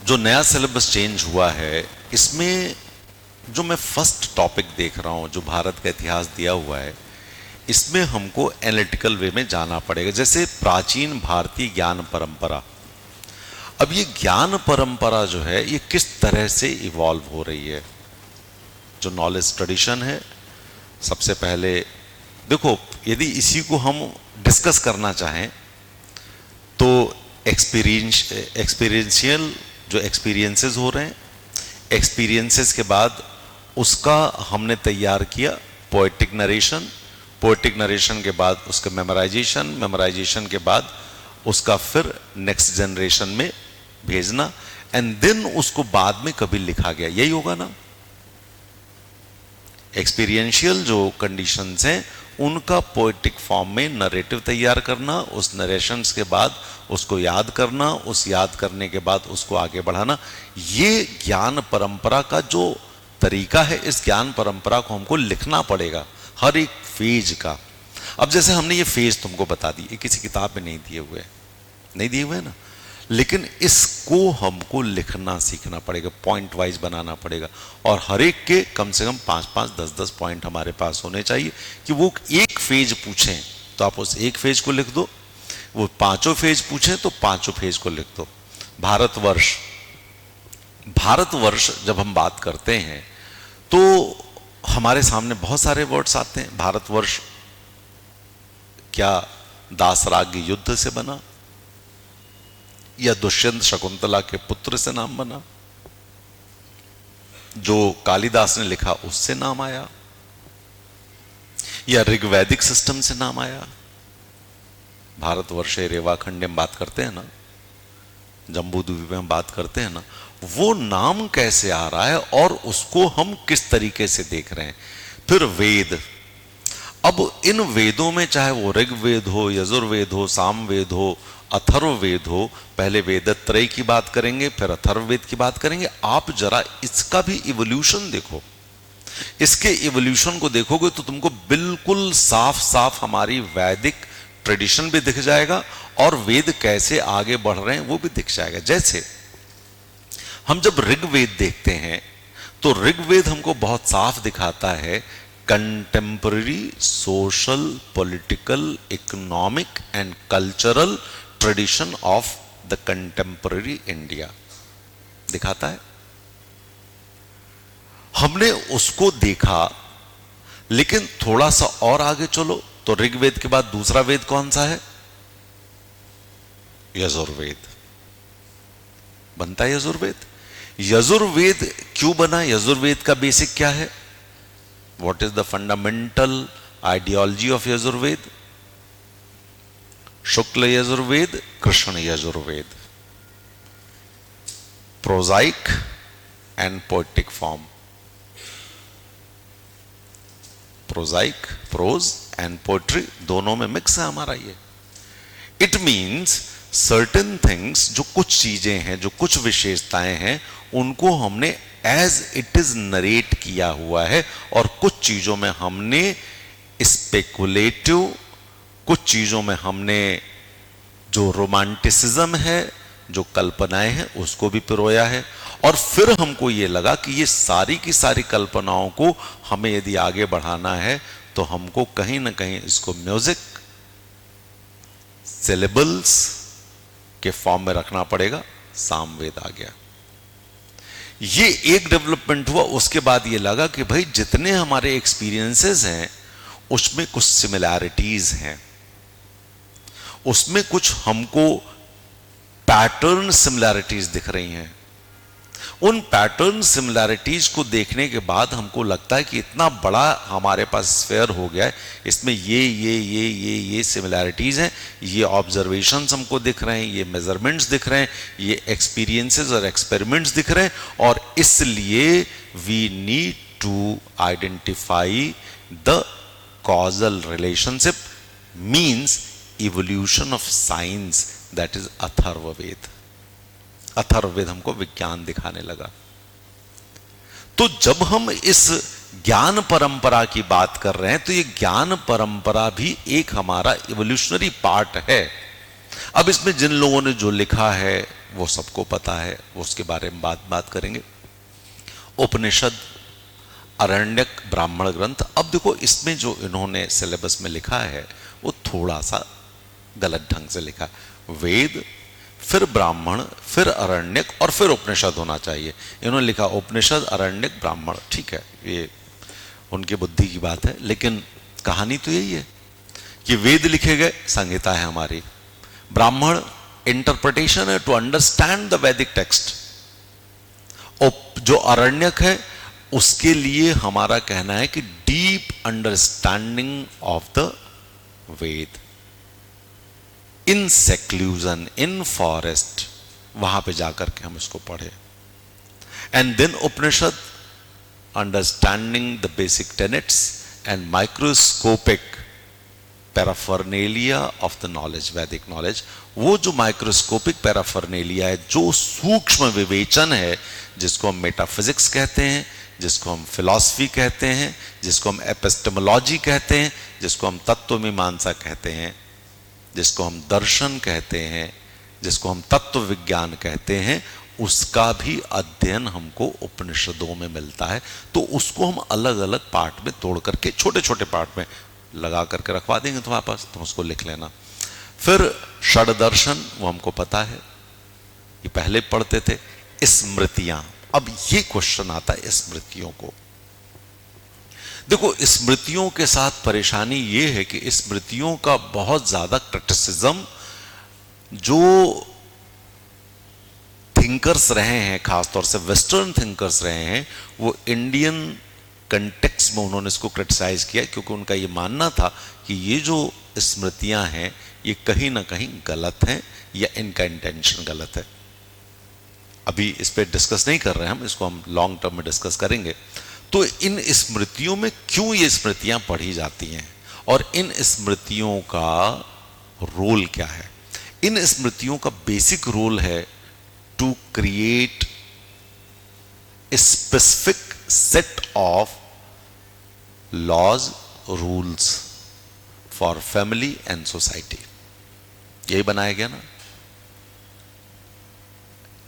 जो नया syllabus change हुआ है, इसमें जो मैं फर्स्ट टॉपिक देख रहा हूं, जो भारत का इतिहास दिया हुआ है, इसमें हमको एनालिटिकल वे में जाना पड़ेगा। जैसे प्राचीन भारतीय ज्ञान परंपरा, अब ये ज्ञान परंपरा जो है ये किस तरह से इवॉल्व हो रही है। जो नॉलेज ट्रेडिशन है, सबसे पहले देखो, यदि इसी को हम डिस्कस करना चाहें तो एक्सपीरियंशियल जो एक्सपीरियंसेस हो रहे हैं, एक्सपीरियंसेस के बाद उसका हमने तैयार किया पोएटिक नरेशन, पोएटिक नरेशन के बाद उसका मेमोराइजेशन, मेमोराइजेशन के बाद उसका फिर नेक्स्ट जनरेशन में भेजना, एंड देन उसको बाद में कभी लिखा गया। यही होगा ना। एक्सपीरियंशियल जो कंडीशंस हैं उनका पोएटिक फॉर्म में नरेटिव तैयार करना, उस नरेशंस के बाद उसको याद करना, उस याद करने के बाद उसको आगे बढ़ाना, ये ज्ञान परंपरा का जो तरीका है। इस ज्ञान परंपरा को हमको लिखना पड़ेगा हर एक फेज का। अब जैसे हमने ये फेज तुमको बता दी, ये किसी किताब में नहीं दिए हुए, नहीं दिए हुए ना, लेकिन इसको हमको लिखना सीखना पड़ेगा, पॉइंट वाइज बनाना पड़ेगा, और हर एक के कम से कम 5-5, 10-10 पॉइंट हमारे पास होने चाहिए कि वो एक फेज पूछें तो आप उस एक फेज को लिख दो, वो 5 फेज पूछें तो 5 फेज को लिख दो। भारतवर्ष, भारतवर्ष जब हम बात करते हैं तो हमारे सामने बहुत सारे वर्ड्स आते हैं। भारतवर्ष क्या दासराग युद्ध से बना, या दुष्यंत शकुंतला के पुत्र से नाम बना, जो कालिदास ने लिखा उससे नाम आया, या ऋग्वैदिक सिस्टम से नाम आया। भारतवर्षे रेवाखंड में बात करते हैं ना, जम्बूद्वीप में हम बात करते हैं ना, वो नाम कैसे आ रहा है और उसको हम किस तरीके से देख रहे हैं। फिर वेद, अब इन वेदों में चाहे वो ऋग्वेद हो, यजुर्वेद हो, सामवेद हो, अथर्ववेद हो, पहले वेदत्रय की बात करेंगे, फिर अथर्ववेद की बात करेंगे। आप जरा इसका भी इवोल्यूशन देखो, इसके इवोल्यूशन को देखोगे तो तुमको बिल्कुल साफ साफ हमारी वैदिक ट्रेडिशन भी दिख जाएगा और वेद कैसे आगे बढ़ रहे हैं वो भी दिख जाएगा। जैसे हम जब ऋग्वेद देखते हैं तो ऋग्वेद हमको बहुत साफ दिखाता है contemporary social, political, economic and cultural tradition of the contemporary India दिखाता है। हमने उसको देखा, लेकिन थोड़ा सा और आगे चलो तो ऋग्वेद के बाद दूसरा वेद कौन सा है? यजुर्वेद बनता है। यजुर्वेद, यजुर्वेद क्यों बना? यजुर्वेद का बेसिक क्या है? What is the fundamental ideology of Yajurveda? Shukla Yajurveda, Krishna Yajurveda, prosaic and poetic form, prosaic, prose and poetry दोनों में मिक्स है हमारा ये। इट मीन्स सर्टेन थिंग्स, जो कुछ चीजें हैं, जो कुछ विशेषताएं हैं, उनको हमने एज इट इज नरेट किया हुआ है, और कुछ चीजों में हमने स्पेकुलेटिव, कुछ चीजों में हमने जो रोमांटिसिज्म है, जो कल्पनाएं हैं, उसको भी पिरोया है। और फिर हमको ये लगा कि ये सारी की सारी कल्पनाओं को हमें यदि आगे बढ़ाना है तो हमको कहीं ना कहीं इसको म्यूजिक, सिलेबल्स के फॉर्म में रखना पड़ेगा। सामवेद आ गया, ये एक डेवलपमेंट हुआ। उसके बाद ये लगा कि भाई जितने हमारे एक्सपीरियंसेस हैं उसमें कुछ सिमिलैरिटीज हैं, उसमें कुछ हमको पैटर्न सिमिलैरिटीज दिख रही हैं। उन पैटर्न सिमिलैरिटीज को देखने के बाद हमको लगता है कि इतना बड़ा हमारे पास स्फेयर हो गया है, इसमें ये सिमिलैरिटीज हैं, ये ऑब्जर्वेशंस हमको दिख रहे हैं, ये मेजरमेंट्स दिख रहे हैं, ये एक्सपीरियंसेस और एक्सपेरिमेंट्स दिख रहे हैं, और इसलिए we need to identify the causal relationship, means evolution of science, that is Atharvaveda. Atharvaveda हमको विज्ञान दिखाने लगा। तो जब हम इस ज्ञान परंपरा की बात कर रहे हैं तो ये ज्ञान परंपरा भी एक हमारा इवोल्यूशनरी पार्ट है। अब इसमें जिन लोगों ने जो लिखा है वो सबको पता है, वो उसके बारे में बात करेंगे। उपनिषद, अरण्यक, ब्राह्मण ग्रंथ। अब देखो इसमें जो इन्होंने सिलेबस में लिखा है वो थोड़ा सा गलत ढंग से लिखा है। वेद, फिर ब्राह्मण, फिर अरण्यक और फिर उपनिषद होना चाहिए। इन्होंने लिखा उपनिषद, अरण्यक, ब्राह्मण। ठीक है, ये उनकी बुद्धि की बात है, लेकिन कहानी तो यही है कि वेद लिखे गए, संहिता है हमारी। ब्राह्मण इंटरप्रिटेशन है, to understand the Vedic text. जो अरण्यक है उसके लिए हमारा कहना है कि deep understanding of the Veda, in seclusion, in forest, वहां पे जाकर के हम इसको पढ़े। And then Upanishad, understanding the basic tenets and microscopic paraphernalia of the knowledge, Vedic knowledge. वो जो माइक्रोस्कोपिक पैराफर्नेलिया है, जो सूक्ष्म विवेचन है, जिसको हम मेटाफिजिक्स कहते हैं, जिसको हम फिलॉसफी कहते हैं, जिसको हम एपिस्टेमोलॉजी कहते हैं, जिसको हम तत्व मीमांसा कहते हैं, जिसको हम दर्शन कहते हैं, जिसको हम तत्व विज्ञान कहते हैं, उसका भी अध्ययन हमको उपनिषदों में मिलता है। तो उसको हम अलग अलग पार्ट में तोड़ करके, छोटे छोटे पार्ट में लगा करके रखवा देंगे तुम्हारे पास, तुम उसको लिख लेना। फिर षड दर्शन, वो हमको पता है, ये पहले पढ़ते थे। स्मृतियां, अब ये क्वेश्चन आता है स्मृतियों को। देखो स्मृतियों के साथ परेशानी ये है कि स्मृतियों का बहुत ज्यादा क्रिटिसिज्म जो थिंकर्स रहे हैं, खासतौर से वेस्टर्न थिंकर्स रहे हैं, वो इंडियन कंटेक्स्ट में उन्होंने इसको क्रिटिसाइज किया, क्योंकि उनका ये मानना था कि ये जो स्मृतियां हैं ये कहीं ना कहीं गलत हैं या इनका इंटेंशन गलत है। अभी इस पे डिस्कस नहीं कर रहे हैं हम, इसको हम लॉन्ग टर्म में डिस्कस करेंगे। तो इन स्मृतियों में क्यों ये स्मृतियां पढ़ी जाती हैं और इन स्मृतियों का रोल क्या है? इन स्मृतियों का बेसिक रोल है to create a specific set of laws, rules for family and society. यही बनाया गया ना।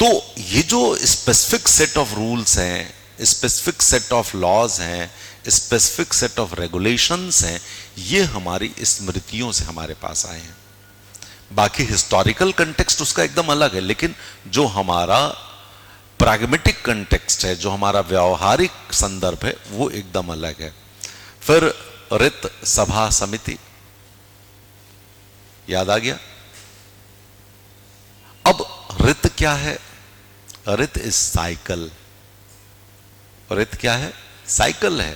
तो ये जो स्पेसिफिक सेट ऑफ रूल्स हैं, स्पेसिफिक सेट ऑफ लॉज हैं, स्पेसिफिक सेट ऑफ रेगुलेशंस हैं, ये हमारी स्मृतियों से हमारे पास आए हैं। बाकी हिस्टोरिकल कंटेक्स्ट उसका एकदम अलग है, लेकिन जो हमारा प्रैग्मेटिक कंटेक्स्ट है, जो हमारा व्यावहारिक संदर्भ है, वो एकदम अलग है। फिर रित, सभा, समिति, याद आ गया। अब रित क्या है? रित इज साइकिल। रित क्या है? साइकिल है।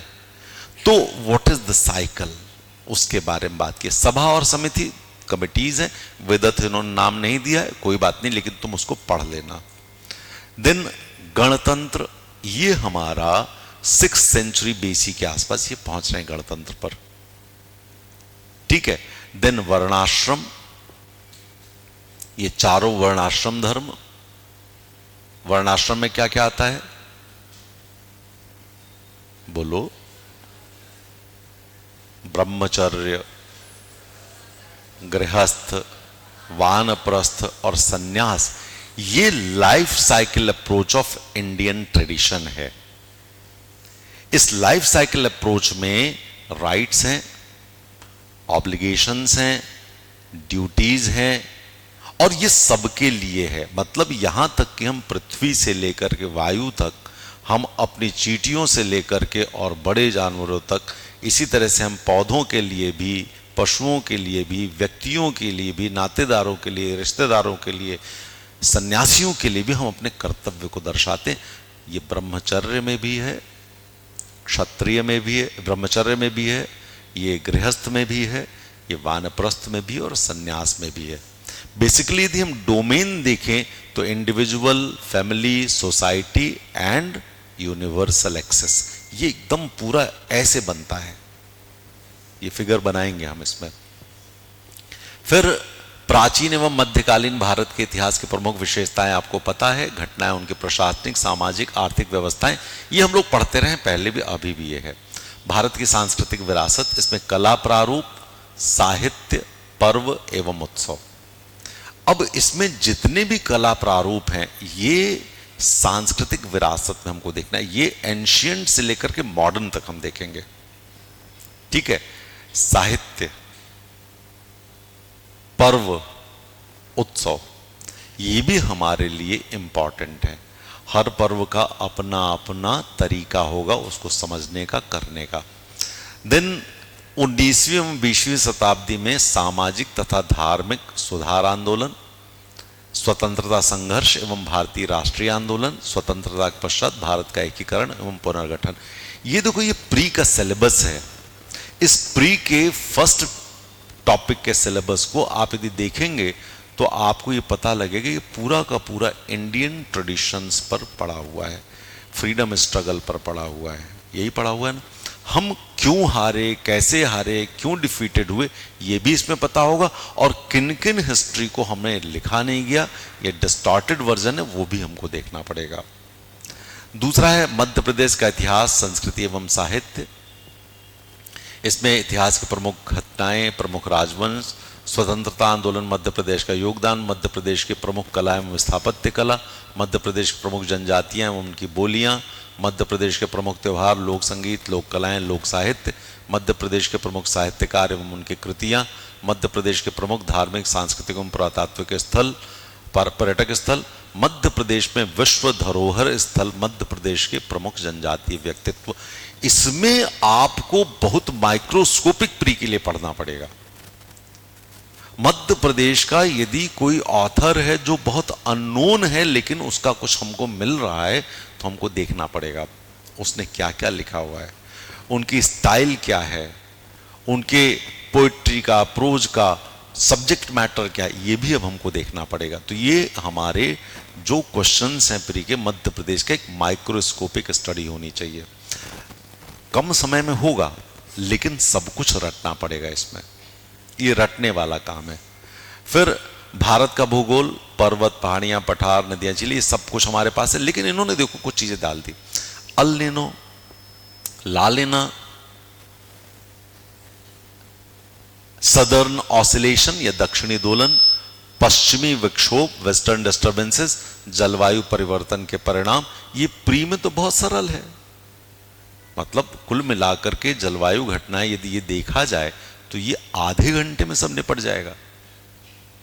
तो व्हाट इज द साइकिल, उसके बारे में बात की। सभा और समिति कमिटीज हैं, वेदत इन्होंने नाम नहीं दिया है, कोई बात नहीं, लेकिन तुम उसको पढ़ लेना। देन गणतंत्र, ये हमारा 6th सेंचुरी BC के आसपास ये पहुंच रहे हैं गणतंत्र पर, ठीक है। देन वर्णाश्रम, ये चारों वर्णाश्रम धर्म। वर्णाश्रम में क्या क्या आता है बोलो? ब्रह्मचर्य, गृहस्थ, वानप्रस्थ और सन्यास। ये life cycle approach of Indian tradition है। इस लाइफ साइकिल अप्रोच में राइट्स हैं, ऑब्लिगेशंस हैं, ड्यूटीज हैं, और ये सबके लिए है। मतलब यहां तक कि हम पृथ्वी से लेकर के वायु तक, हम अपनी चींटियों से लेकर के और बड़े जानवरों तक, इसी तरह से हम पौधों के लिए भी, पशुओं के लिए भी, व्यक्तियों के लिए भी, नातेदारों के लिए, रिश्तेदारों के लिए, सन्यासियों के लिए भी हम अपने कर्तव्य को दर्शाते हैं। ये ब्रह्मचर्य में भी है, क्षत्रिय में भी है, ब्रह्मचर्य में भी है, ये गृहस्थ में भी है, ये वानप्रस्थ में भी और सन्यास में भी है। बेसिकली यदि हम डोमेन देखें तो individual, family, society and universal access, ये एकदम पूरा ऐसे बनता है। ये फिगर बनाएंगे हम इसमें। फिर प्राचीन एवं मध्यकालीन भारत के इतिहास की प्रमुख विशेषताएं आपको पता है, घटनाएं, उनकी प्रशासनिक, सामाजिक, आर्थिक व्यवस्थाएं, ये हम लोग पढ़ते रहे पहले भी, अभी भी ये है। भारत की सांस्कृतिक विरासत, इसमें कला प्रारूप, साहित्य, पर्व एवं उत्सव। अब इसमें जितने भी कला प्रारूप हैं, ये सांस्कृतिक विरासत में हमको देखना है। ये एंशियंट से लेकर के मॉडर्न तक हम देखेंगे, ठीक है। साहित्य, पर्व, उत्सव, ये भी हमारे लिए इंपॉर्टेंट है। हर पर्व का अपना अपना तरीका होगा उसको समझने का, करने का। देन 19वीं एवं 20वीं शताब्दी में सामाजिक तथा धार्मिक सुधार आंदोलन, स्वतंत्रता संघर्ष एवं भारतीय राष्ट्रीय आंदोलन, स्वतंत्रता के पश्चात भारत का एकीकरण एवं पुनर्गठन। ये देखो, ये प्री का सिलेबस है। इस प्री के फर्स्ट टॉपिक के सिलेबस को आप यदि देखेंगे तो आपको ये पता लगेगा ये पूरा का पूरा इंडियन ट्रेडिशंस पर पड़ा हुआ है, फ्रीडम स्ट्रगल पर पड़ा हुआ है। यही पड़ा हुआ है ना। हम क्यों हारे, कैसे हारे, क्यों डिफीटेड हुए, ये भी इसमें पता होगा। और किन किन हिस्ट्री को हमने लिखा नहीं गया, ये डिस्टॉर्टेड वर्जन है, वो भी हमको देखना पड़ेगा। दूसरा है मध्य प्रदेश का इतिहास, संस्कृति एवं साहित्य। इसमें इतिहास की प्रमुख घटनाएं, प्रमुख राजवंश, स्वतंत्रता आंदोलन, मध्य प्रदेश का योगदान, मध्य प्रदेश के प्रमुख कला एवं स्थापत्य कला, मध्य प्रदेश की प्रमुख जनजातियां एवं उनकी बोलियां, मध्य प्रदेश के प्रमुख त्यौहार, लोक संगीत, लोक कलाएं, लोक साहित्य, मध्य प्रदेश के प्रमुख साहित्यकार एवं उनकी कृतियां, मध्य प्रदेश के प्रमुख धार्मिक, सांस्कृतिक एवं पुरातात्विक स्थल, पर्यटक स्थल, मध्य प्रदेश में विश्व धरोहर स्थल, मध्य प्रदेश के प्रमुख जनजातीय व्यक्तित्व। इसमें आपको बहुत माइक्रोस्कोपिक प्री के लिए पढ़ना पड़ेगा। मध्य प्रदेश का यदि कोई ऑथर है जो बहुत अननोन है लेकिन उसका कुछ हमको मिल रहा है तो हमको देखना पड़ेगा उसने क्या क्या लिखा हुआ है, उनकी स्टाइल क्या है, उनके पोइट्री का, प्रोज का सब्जेक्ट मैटर क्या है, ये भी अब हमको देखना पड़ेगा। तो ये हमारे जो क्वेश्चंस हैं प्री के, मध्य प्रदेश का एक माइक्रोस्कोपिक स्टडी होनी चाहिए। कम समय में होगा लेकिन सब कुछ रटना पड़ेगा इसमें, ये रटने वाला काम है। फिर भारत का भूगोल, पर्वत, पहाड़ियां, पठार, नदियां, झीलें, ये सब कुछ हमारे पास है। लेकिन इन्होंने देखो कुछ चीजें डाल दी, अल नीनो, ला लीना, सदर्न ऑसिलेशन या दक्षिणी दोलन, पश्चिमी विक्षोभ, वेस्टर्न डिस्टर्बेंसेस, जलवायु परिवर्तन के परिणाम। ये प्री में तो बहुत सरल है, मतलब कुल मिलाकर के जलवायु घटनाएं यदि ये देखा जाए तो ये आधे घंटे में सब निपट जाएगा,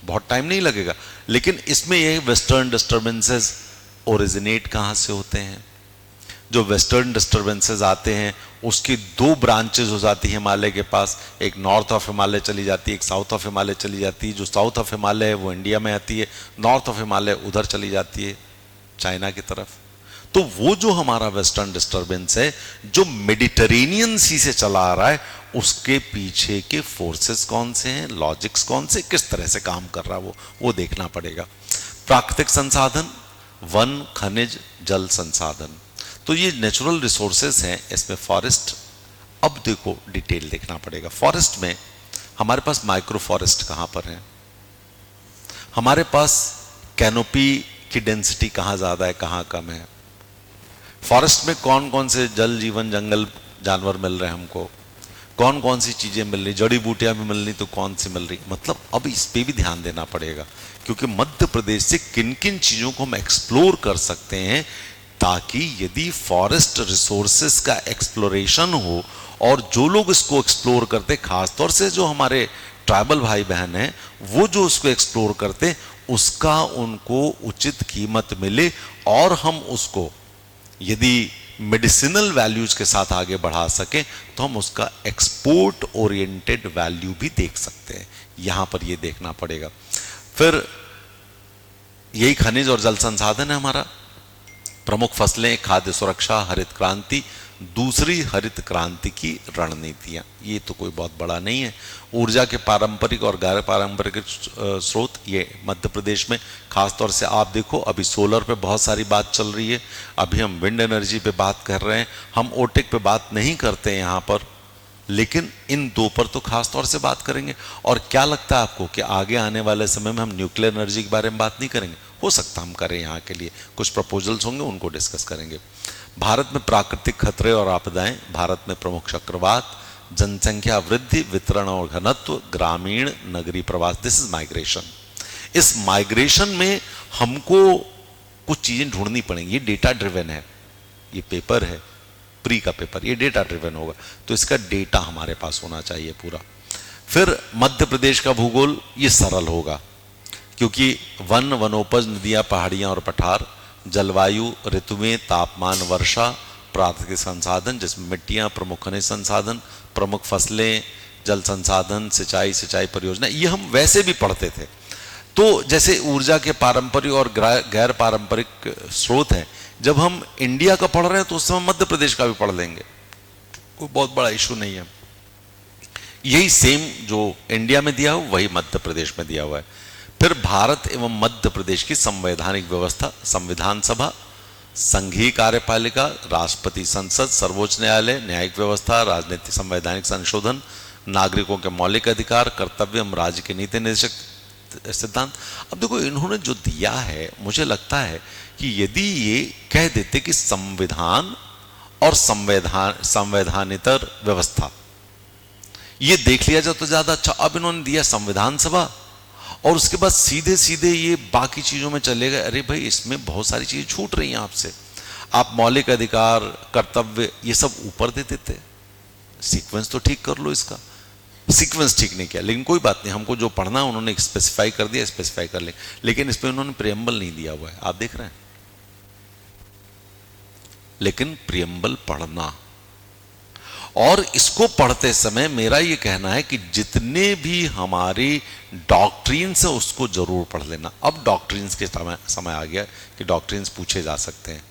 बहुत टाइम नहीं लगेगा। लेकिन इसमें यह वेस्टर्न डिस्टर्बेंसेस ओरिजिनेट कहां से होते हैं, जो वेस्टर्न डिस्टर्बेंसेस आते हैं उसकी दो ब्रांचेस हो जाती है हिमालय के पास, एक नॉर्थ ऑफ हिमालय चली जाती है, एक साउथ ऑफ हिमालय चली जाती है। जो साउथ ऑफ हिमालय है वो इंडिया में आती है, नॉर्थ ऑफ हिमालय उधर चली जाती है चाइना की तरफ। तो वो जो हमारा वेस्टर्न डिस्टर्बेंस है जो मेडिटेरेनियन सी से चला आ रहा है, उसके पीछे के फोर्सेस कौन से हैं, लॉजिक्स कौन से, किस तरह से काम कर रहा है वो देखना पड़ेगा। प्राकृतिक संसाधन, वन, खनिज, जल संसाधन, तो ये नेचुरल रिसोर्सेज हैं। इसमें फॉरेस्ट, अब देखो डिटेल देखना पड़ेगा। फॉरेस्ट में हमारे पास माइक्रो फॉरेस्ट कहां पर है, हमारे पास कैनोपी की डेंसिटी कहां ज्यादा है, कहां कम है, फॉरेस्ट में कौन कौन से जल जीवन जंगल जानवर मिल रहे हैं हमको, कौन कौन सी चीजें मिल रही, जड़ी बूटियां भी मिल रही तो कौन सी मिल रही, मतलब अब इस पे भी ध्यान देना पड़ेगा। क्योंकि मध्य प्रदेश से किन किन चीजों को हम एक्सप्लोर कर सकते हैं, ताकि यदि फॉरेस्ट रिसोर्सेस का एक्सप्लोरेशन हो और जो लोग इसको एक्सप्लोर करते, खासतौर से जो हमारे ट्राइबल भाई बहन हैं, वो जो उसको एक्सप्लोर करते, उसका उनको उचित कीमत मिले और हम उसको यदि मेडिसिनल वैल्यूज के साथ आगे बढ़ा सकें तो हम उसका एक्सपोर्ट ओरिएंटेड वैल्यू भी देख सकते हैं। यहां पर ये देखना पड़ेगा। फिर यही खनिज और जल संसाधन है हमारा। प्रमुख फसलें, खाद्य सुरक्षा, हरित क्रांति, दूसरी हरित क्रांति की रणनीतियां, ये तो कोई बहुत बड़ा नहीं है। ऊर्जा के पारंपरिक और गैर पारंपरिक स्रोत, ये मध्य प्रदेश में खासतौर से आप देखो, अभी सोलर पे बहुत सारी बात चल रही है, अभी हम विंड एनर्जी पे बात कर रहे हैं, हम ओटेक पे बात नहीं करते हैं यहाँ पर, लेकिन इन दो पर तो खास तौर से बात करेंगे। और क्या लगता है आपको कि आगे आने वाले समय में हम न्यूक्लियर एनर्जी के बारे में बात नहीं करेंगे? हो सकता हम करें, यहाँ के लिए कुछ प्रपोजल्स होंगे, उनको डिस्कस करेंगे। भारत में प्राकृतिक खतरे और आपदाएं, भारत में प्रमुख चक्रवात, जनसंख्या वृद्धि, वितरण और घनत्व, ग्रामीण नगरीय प्रवास, दिस इज माइग्रेशन। इस माइग्रेशन में हमको कुछ चीजें ढूंढनी पड़ेंगी। ये डेटा ड्रिवन है, ये पेपर है प्री का पेपर, ये डेटा ड्रिवन होगा, तो इसका डेटा हमारे पास होना चाहिए पूरा। फिर मध्य प्रदेश का भूगोल ये सरल होगा, क्योंकि वन, वनोपज, नदियां, पहाड़ियां और पठार, जलवायु, ऋतुएं, तापमान, वर्षा, प्राकृतिक संसाधन जिसमें मिट्टियां, प्रमुख खनिज संसाधन, प्रमुख फसलें, जल संसाधन, सिंचाई, सिंचाई परियोजना, ये हम वैसे भी पढ़ते थे। तो जैसे ऊर्जा के पारंपरिक और गैर पारंपरिक स्रोत हैं, जब हम इंडिया का पढ़ रहे हैं तो उस समय मध्य प्रदेश का भी पढ़ लेंगे, कोई बहुत बड़ा इशू नहीं है। यही सेम जो इंडिया में दिया हुआ वही मध्य प्रदेश में दिया हुआ है। फिर भारत एवं मध्य प्रदेश की संवैधानिक व्यवस्था, संविधान सभा, संघीय कार्यपालिका, राष्ट्रपति संसद, सर्वोच्च न्यायालय, न्यायिक व्यवस्था, राजनीतिक संवैधानिक संशोधन, नागरिकों के मौलिक अधिकार, कर्तव्य एवं राज्य के नीति निर्देशक सिद्धांत। अब देखो इन्होंने जो दिया है, मुझे लगता है कि यदि ये कह देते कि संविधान और संवैधानितर व्यवस्था ये देख लिया जाए तो ज्यादा अच्छा। अब इन्होंने दिया संविधान सभा और उसके बाद सीधे सीधे ये बाकी चीजों में चले गए। अरे भाई इसमें बहुत सारी चीजें छूट रही हैं आपसे, आप मौलिक अधिकार, कर्तव्य ये सब ऊपर दे देते। सीक्वेंस तो ठीक कर लो, इसका सीक्वेंस ठीक नहीं किया, लेकिन कोई बात नहीं, हमको जो पढ़ना है उन्होंने स्पेसिफाई कर दिया, स्पेसिफाई कर ले, लेकिन इस पे उन्होंने प्रियम्बल नहीं दिया हुआ है, आप देख रहे हैं। लेकिन प्रियम्बल पढ़ना, और इसको पढ़ते समय मेरा ये कहना है कि जितने भी हमारी डॉक्ट्रिन्स है उसको जरूर पढ़ लेना। अब डॉक्ट्रिन्स के समय आ गया कि डॉक्ट्रिन्स पूछे जा सकते हैं,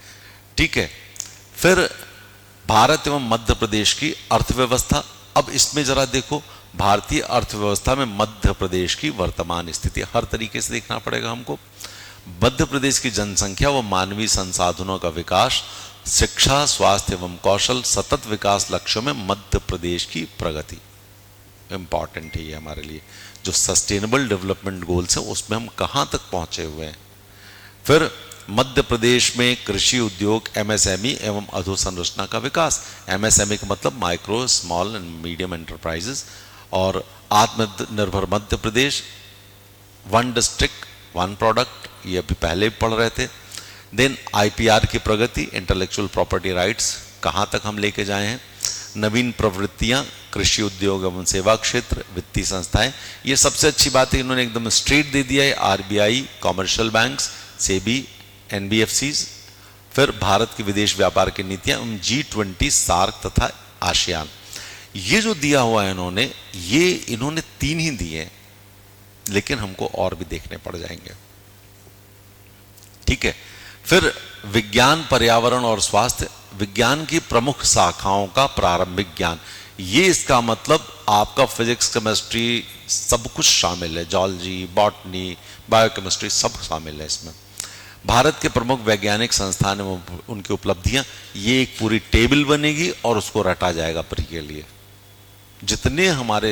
ठीक है। फिर भारत एवं मध्य प्रदेश की अर्थव्यवस्था। अब इसमें जरा देखो, भारतीय अर्थव्यवस्था में मध्य प्रदेश की वर्तमान स्थिति हर तरीके से देखना पड़ेगा हमको। मध्य प्रदेश की जनसंख्या व मानवीय संसाधनों का विकास, शिक्षा, स्वास्थ्य एवं कौशल, सतत विकास लक्ष्यों में मध्य प्रदेश की प्रगति इंपॉर्टेंट है ये हमारे लिए। जो सस्टेनेबल डेवलपमेंट गोल्स है उसमें हम कहां तक पहुंचे हुए हैं। फिर मध्य प्रदेश में कृषि उद्योग, एमएसएमई एवं अधोसंरचना का विकास। एमएसएमई का मतलब micro, small and medium enterprises. और आत्मनिर्भर Madhya Pradesh, one district one product, ये अभी पहले भी पढ़ रहे थे। देन आईपीआर की प्रगति, इंटेलेक्चुअल प्रॉपर्टी राइट्स कहाँ तक हम लेके जाए हैं। नवीन प्रवृत्तियां, कृषि उद्योग एवं सेवा क्षेत्र, वित्तीय संस्थाएं। ये सबसे अच्छी बात है, इन्होंने एकदम स्ट्रेट दे दिया है, RBI, commercial banks, SEBI, NBFCs. फिर भारत की विदेश व्यापार की नीतियां, G20, सार्क तथा आसियान। ये जो दिया हुआ है इन्होंने 3 ही दिए, लेकिन हमको और भी देखने पड़ जाएंगे, ठीक है। फिर विज्ञान, पर्यावरण और स्वास्थ्य। विज्ञान की प्रमुख शाखाओं का प्रारंभिक ज्ञान, ये इसका मतलब आपका फिजिक्स, केमिस्ट्री सब कुछ शामिल है, जूलॉजी, बॉटनी, बायोकेमिस्ट्री सब शामिल है इसमें। भारत के प्रमुख वैज्ञानिक संस्थान एवं उनकी उपलब्धियां, ये एक पूरी टेबल बनेगी और उसको रटा जाएगा प्री के लिए। जितने हमारे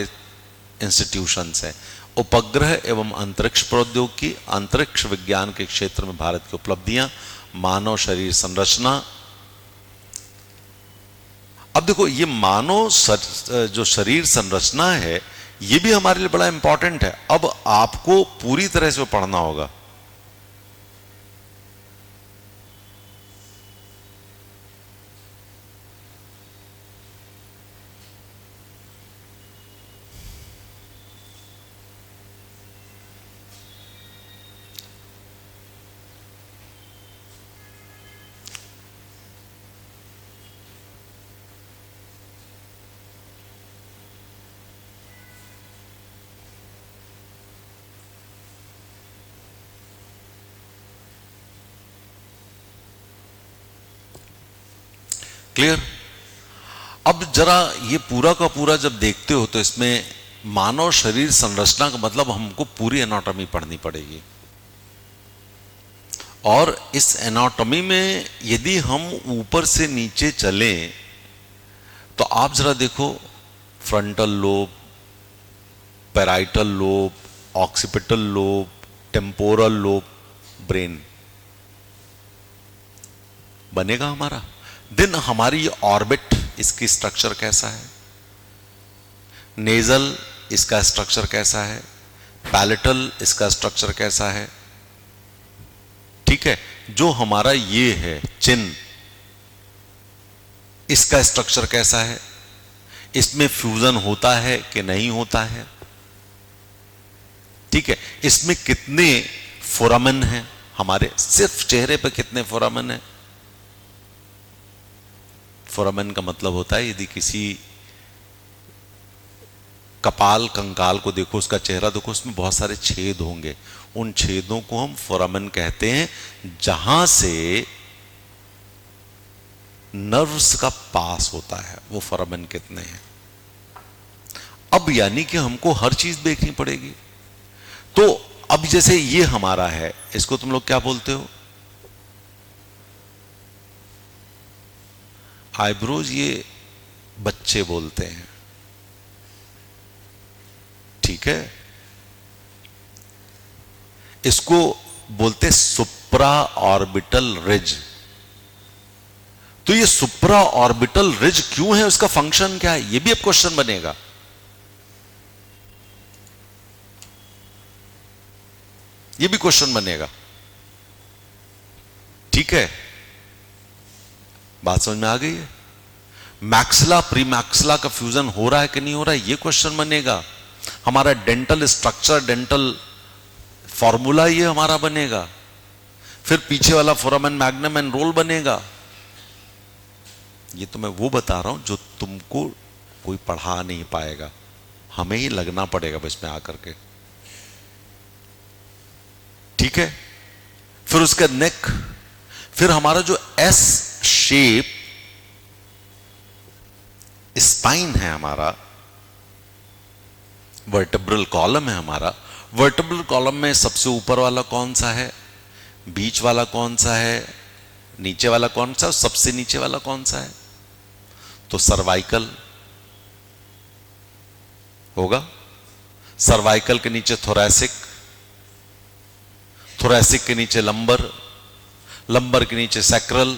इंस्टीट्यूशंस हैं, उपग्रह एवं अंतरिक्ष प्रौद्योगिकी, अंतरिक्ष विज्ञान के क्षेत्र में भारत की उपलब्धियां, मानव शरीर संरचना। अब देखो ये मानव जो शरीर संरचना है ये भी हमारे लिए बड़ा इंपॉर्टेंट है। अब आपको पूरी तरह से पढ़ना होगा। क्लियर? अब जरा ये पूरा का पूरा जब देखते हो तो इसमें मानव शरीर संरचना का मतलब हमको पूरी एनाटॉमी पढ़नी पड़ेगी। और इस एनाटॉमी में यदि हम ऊपर से नीचे चलें तो आप जरा देखो, frontal lobe, parietal lobe, occipital lobe, temporal lobe, brain बनेगा हमारा। देन हमारी ऑर्बिट, इसकी स्ट्रक्चर कैसा है, नेजल इसका स्ट्रक्चर कैसा है, पैलेटल, इसका स्ट्रक्चर कैसा है, ठीक है। जो हमारा ये है चिन, इसका स्ट्रक्चर कैसा है, इसमें फ्यूजन होता है कि नहीं होता है, ठीक है। इसमें कितने फोरामेन हैं, हमारे सिर्फ चेहरे पर कितने फोरामेन हैं। फोरामेन का मतलब होता है यदि किसी कपाल कंकाल को देखो, उसका चेहरा देखो, उसमें बहुत सारे छेद होंगे, उन छेदों को हम फोरामेन कहते हैं, जहां से नर्व्स का पास होता है, वो फोरामेन कितने हैं। अब यानी कि हमको हर चीज देखनी पड़ेगी। तो अब जैसे ये हमारा है, इसको तुम लोग क्या बोलते हो, आईब्रोज, ये बच्चे बोलते हैं, ठीक है। इसको बोलते सुप्रा ऑर्बिटल रिज। तो ये सुप्रा ऑर्बिटल रिज क्यों है, उसका फंक्शन क्या है, ये भी अब क्वेश्चन बनेगा। ये भी क्वेश्चन बनेगा, ठीक है। बात समझ में आ गई है। मैक्सिला प्री मैक्सिला का फ्यूजन हो रहा है कि नहीं हो रहा है, ये क्वेश्चन बनेगा। हमारा डेंटल स्ट्रक्चर, डेंटल फॉर्मूला ये हमारा बनेगा। फिर पीछे वाला फोरामेन मैग्नम एंड रोल बनेगा। ये तो मैं वो बता रहा हूं जो तुमको कोई पढ़ा नहीं पाएगा, हमें ही लगना पड़ेगा इसमें आकर के, ठीक है। फिर उसका नेक, फिर हमारा जो एस शेप स्पाइन है हमारा, वर्टेब्रल कॉलम है हमारा। वर्टेब्रल कॉलम में सबसे ऊपर वाला कौन सा है, बीच वाला कौन सा है, नीचे वाला कौन सा है, सबसे नीचे वाला कौन सा है, तो सर्वाइकल होगा। सर्वाइकल के नीचे थोरैसिक, थोरैसिक के नीचे लंबर, लंबर के नीचे सैक्रल।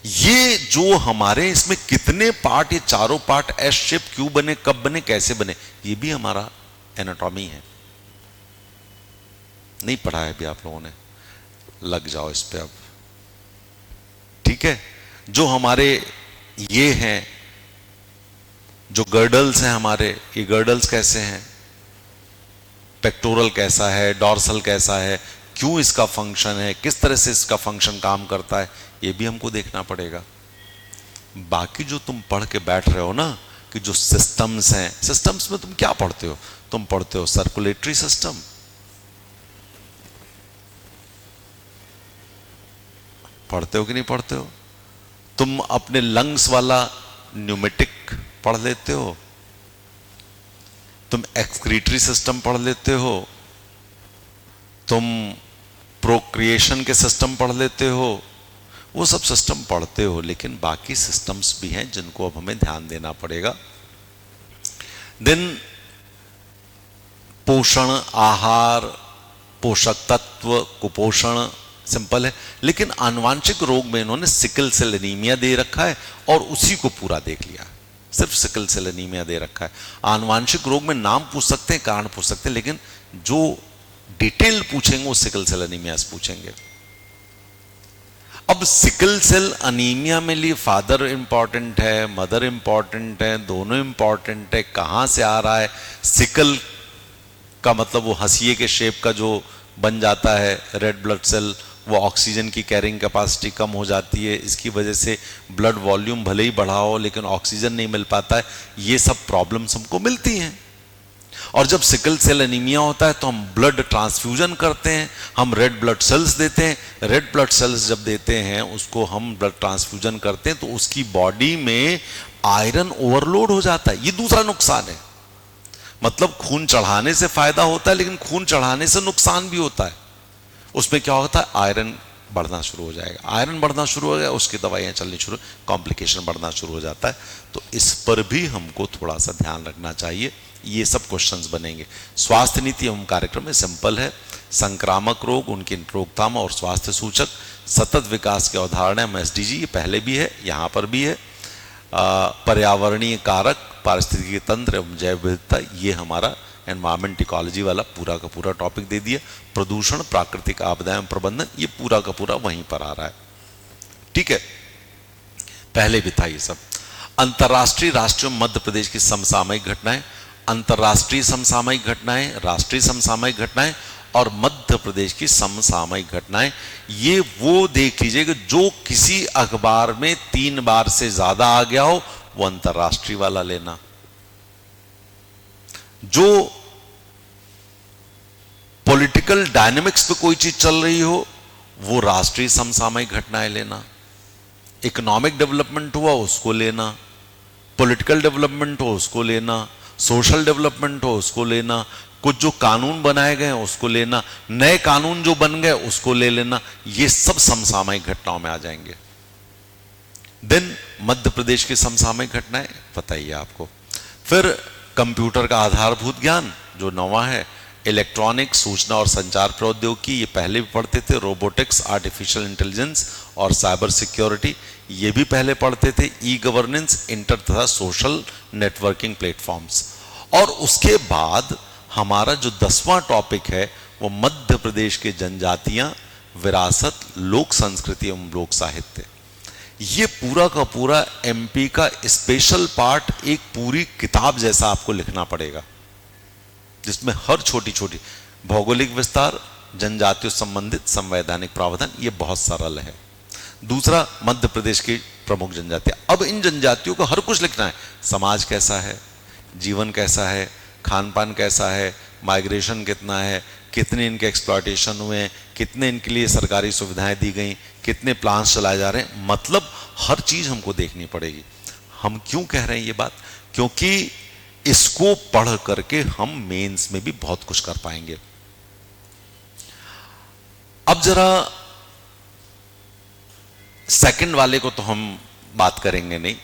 ये जो हमारे इसमें कितने पार्ट, ये चारों पार्ट एस शेप क्यों बने, कब बने, कैसे बने, ये भी हमारा एनाटॉमी है। नहीं पढ़ा है अभी आप लोगों ने, लग जाओ इस पे अब, ठीक है। जो हमारे ये हैं, जो गर्डल्स हैं हमारे, ये गर्डल्स कैसे हैं, पेक्टोरल कैसा है, डॉर्सल कैसा है, क्यों इसका फंक्शन है, किस तरह से इसका फंक्शन काम करता है, ये भी हमको देखना पड़ेगा। बाकी जो तुम पढ़ के बैठ रहे हो ना, कि जो सिस्टम्स हैं, सिस्टम्स में तुम क्या पढ़ते हो, तुम पढ़ते हो सर्कुलेटरी सिस्टम, पढ़ते हो कि नहीं पढ़ते हो। तुम अपने लंग्स वाला न्यूमेटिक पढ़ लेते हो, तुम एक्सक्रीटरी सिस्टम पढ़ लेते हो, तुम प्रोक्रिएशन के सिस्टम पढ़ लेते हो, वो सब सिस्टम पढ़ते हो। लेकिन बाकी सिस्टम्स भी हैं जिनको अब हमें ध्यान देना पड़ेगा। देन पोषण, आहार, पोषक तत्व, कुपोषण, सिंपल है। लेकिन आनुवांशिक रोग में इन्होंने सिकल सेल एनीमिया दे रखा है और उसी को पूरा देख लिया, सिर्फ सिकल सेल एनीमिया दे रखा है। आनुवांशिक रोग में नाम पूछ सकते हैं, कारण पूछ सकते हैं, लेकिन जो डिटेल पूछेंगे वो सिकल सेल एनीमिया से पूछेंगे। अब सिकल सेल अनीमिया में लिए फादर इंपॉर्टेंट है, मदर इंपॉर्टेंट है, दोनों इंपॉर्टेंट है। कहां से आ रहा है, सिकल का मतलब वो हंसिए के शेप का जो बन जाता है रेड ब्लड सेल, वो ऑक्सीजन की कैरिंग कैपेसिटी कम हो जाती है, इसकी वजह से ब्लड वॉल्यूम भले ही बढ़ाओ लेकिन ऑक्सीजन नहीं मिल पाता है। ये सब प्रॉब्लम्स हमको मिलती हैं। और जब सिकल सेल एनीमिया होता है तो हम ब्लड ट्रांसफ्यूजन करते हैं, हम रेड ब्लड सेल्स देते हैं। रेड ब्लड सेल्स जब देते हैं, उसको हम ब्लड ट्रांसफ्यूजन करते हैं, तो उसकी बॉडी में आयरन ओवरलोड हो जाता है। ये दूसरा नुकसान है। मतलब खून चढ़ाने से फायदा होता है, लेकिन खून चढ़ाने से नुकसान भी होता है। उसमें क्या होता है, आयरन बढ़ना शुरू हो जाएगा। आयरन बढ़ना शुरू हो गया, उसकी दवाइयां चलनी शुरू, कॉम्प्लिकेशन बढ़ना शुरू हो जाता है। तो इस पर भी हमको थोड़ा सा ध्यान रखना चाहिए। ये सब क्वेश्चंस बनेंगे। स्वास्थ्य नीति एवं कार्यक्रम में सिंपल है, संक्रामक रोग, उनकी रोकथाम और स्वास्थ्य सूचक, सतत विकास की अवधारणा एसडीजी, ये पहले भी है, यहाँ पर भी है। पर्यावरणीय कारक, पारिस्थितिकी तंत्र एवं जैव विविधता, ये हमारा एनवायरमेंट इकोलॉजी वाला पूरा का पूरा टॉपिक दे दिया, प्रदूषण, प्राकृतिक आपदाएं प्रबंधन, ये पूरा का पूरा वहीं पर आ रहा है। ठीक है, पहले भी था ये सब। अंतर्राष्ट्रीय, राष्ट्रीय, मध्य प्रदेश की समसामयिक घटनाएं, अंतर्राष्ट्रीय समसामयिक घटनाएं, राष्ट्रीय समसामयिक घटनाएं और मध्य प्रदेश की समसामयिक घटनाएं, ये वो देख लीजिए कि जो किसी अखबार में 3 बार से ज्यादा आ गया हो वो अंतर्राष्ट्रीय वाला लेना, जो पॉलिटिकल डायनेमिक्स पे कोई चीज चल रही हो वो राष्ट्रीय समसामयिक घटनाएं लेना, इकोनॉमिक डेवलपमेंट हुआ उसको लेना, पॉलिटिकल डेवलपमेंट हो उसको लेना, सोशल डेवलपमेंट हो उसको लेना, कुछ जो कानून बनाए गए हैं उसको लेना, नए कानून जो बन गए उसको ले लेना, ये सब समसामयिक घटनाओं में आ जाएंगे। देन मध्य प्रदेश की समसामयिक घटनाएं बताइए आपको। फिर कंप्यूटर का आधारभूत ज्ञान जो नवा है, इलेक्ट्रॉनिक, सूचना और संचार प्रौद्योगिकी, ये पहले भी पढ़ते थे, रोबोटिक्स, आर्टिफिशियल इंटेलिजेंस और साइबर सिक्योरिटी, ये भी पहले पढ़ते थे, ई गवर्नेंस, इंटर तथा सोशल नेटवर्किंग प्लेटफॉर्म्स। और उसके बाद हमारा जो 10वां टॉपिक है वो मध्य प्रदेश के जनजातियां, विरासत, लोक संस्कृति एवं लोक साहित्य। ये पूरा का पूरा एमपी का स्पेशल पार्ट एक पूरी किताब जैसा आपको लिखना पड़ेगा, जिसमें हर छोटी छोटी भौगोलिक विस्तार, जनजातियों संबंधित संवैधानिक प्रावधान, ये बहुत सरल है। दूसरा, मध्य प्रदेश की प्रमुख जनजातियां। अब इन जनजातियों को हर कुछ लिखना है, समाज कैसा है, जीवन कैसा है, खान पान कैसा है, माइग्रेशन कितना है, कितने इनके एक्सप्लॉयटेशन हुए हैं, कितने इनके लिए सरकारी सुविधाएं दी गई, कितने प्लान्स चलाए जा रहे हैं, मतलब हर चीज हमको देखनी पड़ेगी। हम क्यों कह रहे हैं ये बात? क्योंकि इसको पढ़ करके हम मेंस में भी बहुत कुछ कर पाएंगे। अब जरा सेकंड वाले को तो हम बात करेंगे नहीं,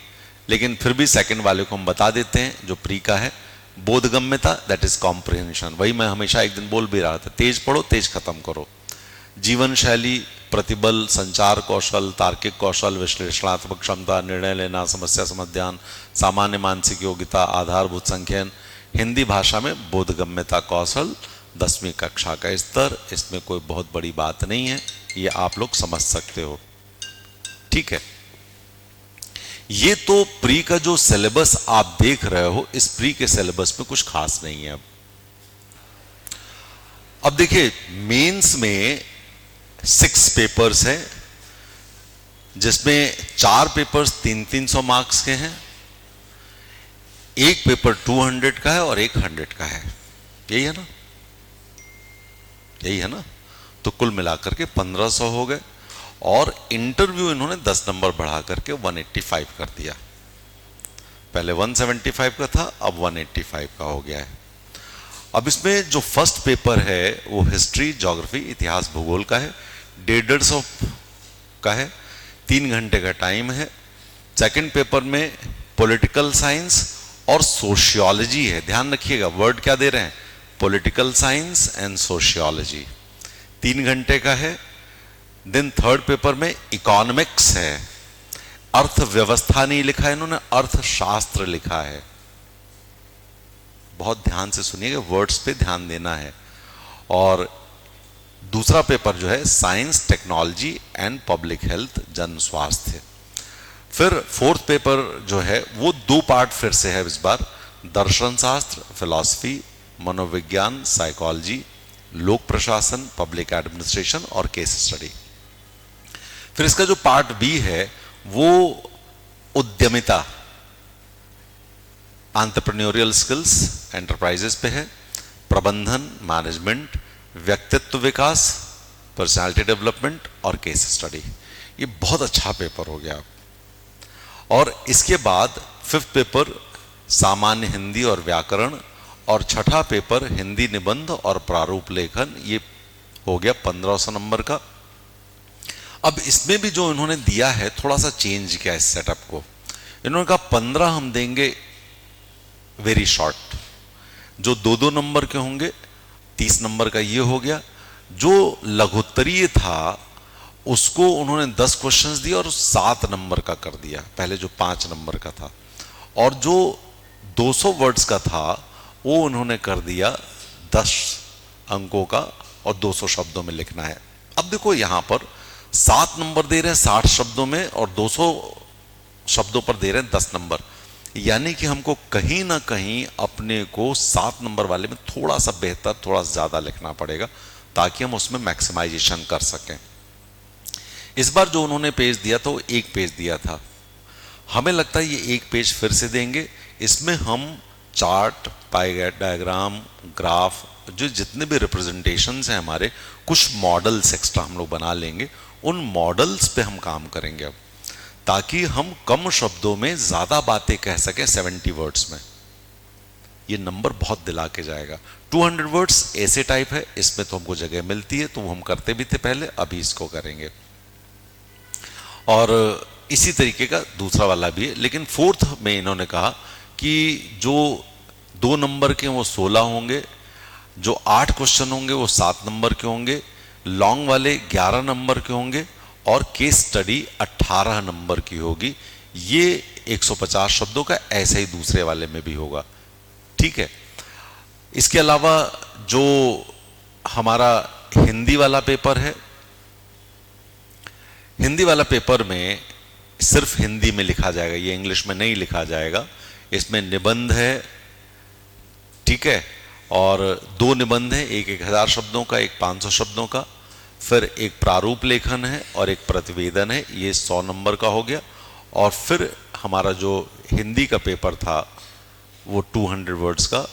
लेकिन फिर भी सेकंड वाले को हम बता देते हैं, जो प्री का है, बोधगम्यता, दैट इज कॉम्प्रिहेंशन। वही मैं हमेशा एक दिन बोल भी रहा था, तेज पढ़ो तेज खत्म करो। जीवन शैली, प्रतिबल, संचार कौशल, तार्किक कौशल, विश्लेषणात्मक क्षमता, निर्णय लेना, समस्या समाधान, सामान्य मानसिक योग्यता, आधारभूत संख्यन, हिंदी भाषा में बोधगम्यता कौशल, 10वीं कक्षा का स्तर। इसमें कोई बहुत बड़ी बात नहीं है, ये आप लोग समझ सकते हो। ठीक है, ये तो प्री का जो सिलेबस आप देख रहे हो, इस प्री के सिलेबस में कुछ खास नहीं है। अब देखिए, मेंस में 6 पेपर्स हैं, जिसमें 4 पेपर्स 300-300 मार्क्स के हैं, एक पेपर 200 का है और एक 100 का है। यही है ना, यही है ना। तो कुल मिलाकर के 1500 हो गए, और इंटरव्यू इन्होंने 10 नंबर बढ़ा करके 185 कर दिया। पहले 175 का था, अब 185 का हो गया है। अब इसमें जो फर्स्ट पेपर है वो हिस्ट्री, ज्योग्राफी, इतिहास, भूगोल का है, 150 का है, 3 घंटे का टाइम है। सेकंड पेपर में पॉलिटिकल साइंस और सोशियोलॉजी है, ध्यान रखिएगा वर्ड क्या दे रहे हैं, पॉलिटिकल साइंस एंड सोशियोलॉजी, 3 घंटे का है। देन थर्ड पेपर में इकोनॉमिक्स है, अर्थव्यवस्था नहीं लिखा है इन्होंने, अर्थशास्त्र लिखा है। बहुत ध्यान से सुनिएगा, वर्ड्स पे ध्यान देना है। और दूसरा पेपर जो है science, technology and public health, जन स्वास्थ्य। फिर फोर्थ पेपर जो है वो 2 पार्ट फिर से है इस बार, दर्शन शास्त्र, फिलॉसफी, मनोविज्ञान, साइकोलॉजी, लोक प्रशासन, पब्लिक एडमिनिस्ट्रेशन और केस स्टडी। फिर इसका जो पार्ट बी है वो उद्यमिता, एंटरप्रेन्योरियल स्किल्स, एंटरप्राइजेस पे है, प्रबंधन, मैनेजमेंट, व्यक्तित्व विकास, पर्सनालिटी डेवलपमेंट और केस स्टडी। ये बहुत अच्छा पेपर हो गया। और इसके बाद 5th पेपर सामान्य हिंदी और व्याकरण, और 6ठा पेपर हिंदी निबंध और प्रारूप लेखन, ये हो गया 1500 नंबर का। अब इसमें भी जो इन्होंने दिया है थोड़ा सा चेंज किया इस सेटअप को। इन्होंने कहा 15 हम देंगे वेरी शॉर्ट, जो 2-2 नंबर के होंगे, 30 नंबर का ये हो गया। जो लघुत्तरीय था उसको उन्होंने 10 क्वेश्चंस दिए और 7 नंबर का कर दिया, पहले जो 5 नंबर का था। और जो 200 वर्ड्स का था वो उन्होंने कर दिया 10 अंकों का और 200 शब्दों में लिखना है। अब देखो यहां पर 7 नंबर दे रहे हैं 60 शब्दों में और 200 शब्दों पर दे रहे हैं 10 नंबर, यानी कि हमको कहीं ना कहीं अपने को 7 नंबर वाले में थोड़ा सा बेहतर, थोड़ा ज्यादा लिखना पड़ेगा ताकि हम उसमें मैक्सिमाइजेशन कर सकें। इस बार जो उन्होंने पेज दिया था वो एक पेज दिया था, हमें लगता है ये एक पेज फिर से देंगे। इसमें हम चार्ट, पाई डायग्राम, ग्राफ, जो जितने भी रिप्रेजेंटेशंस हैं हमारे, कुछ मॉडल्स एक्स्ट्रा हम लोग बना लेंगे। उन मॉडल्स पे हम काम करेंगे अब, ताकि हम कम शब्दों में ज्यादा बातें कह सकें 70 वर्ड्स में। ये नंबर बहुत दिला के जाएगा। 200 वर्ड्स ऐसे टाइप है, इसमें तो हमको जगह मिलती है, तो वो हम करते भी थे पहले, अभी इसको करेंगे। और इसी तरीके का दूसरा वाला भी है, लेकिन फोर्थ में इन्होंने कहा कि जो 2 नंबर के वो 16 होंगे, जो 8 क्वेश्चन होंगे वो 7 नंबर के होंगे, लॉन्ग वाले 11 नंबर के होंगे और केस स्टडी 18 नंबर की होगी। ये 150 शब्दों का ऐसे ही दूसरे वाले में भी होगा, ठीक है। इसके अलावा जो हमारा हिंदी वाला पेपर है, हिंदी वाला पेपर में सिर्फ हिंदी में लिखा जाएगा, ये इंग्लिश में नहीं लिखा जाएगा। इसमें निबंध है, ठीक है, और 2 निबंध हैं, एक 1000 शब्दों का, एक 500 शब्दों का, फिर एक प्रारूप लेखन है और एक प्रतिवेदन है, ये 100 नंबर का हो गया। और फिर हमारा जो हिंदी का पेपर था वो 200 वर्ड्स का,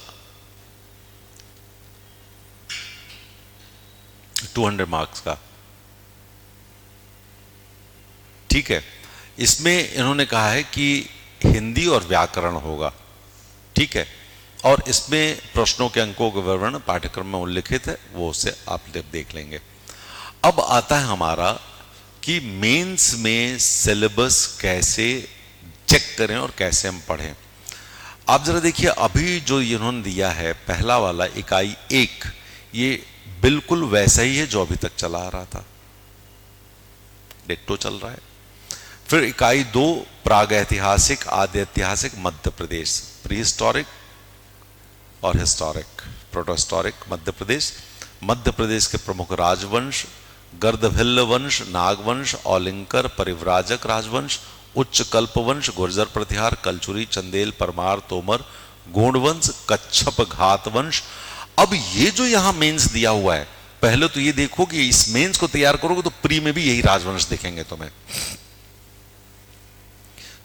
200 मार्क्स का, ठीक है। इसमें इन्होंने कहा है कि हिंदी और व्याकरण होगा, ठीक है, और इसमें प्रश्नों के अंकों का विवरण पाठ्यक्रम में उल्लिखित है, वो उसे आप देख लेंगे। अब आता है हमारा कि मेंस में सिलेबस कैसे चेक करें और कैसे हम पढ़ें। आप जरा देखिए, अभी जो इन्होंने दिया है पहला वाला इकाई 1, ये बिल्कुल वैसा ही है जो अभी तक चला आ रहा था, डिट्टो चल रहा है। फिर इकाई 2 प्राग ऐतिहासिक, आदि ऐतिहासिक, मध्य प्रदेश, प्री हिस्टोरिक और हिस्टोरिक, प्रोटोहिस्टोरिक मध्य प्रदेश, मध्य प्रदेश के प्रमुख राजवंश, गर्दभिल्ल वंश, नागवंश, औलिंकर, परिव्राजक राजवंश, उच्च कल्पवंश, गुर्जर प्रतिहार, कलचुरी, चंदेल, परमार, तोमर, गोंडवंश, कच्छप घात वंश। अब ये जो यहां मेंस दिया हुआ है, पहले तो ये देखो कि इस मेंस को तैयार करोगे तो प्री में भी यही राजवंश दिखेंगे तुम्हें।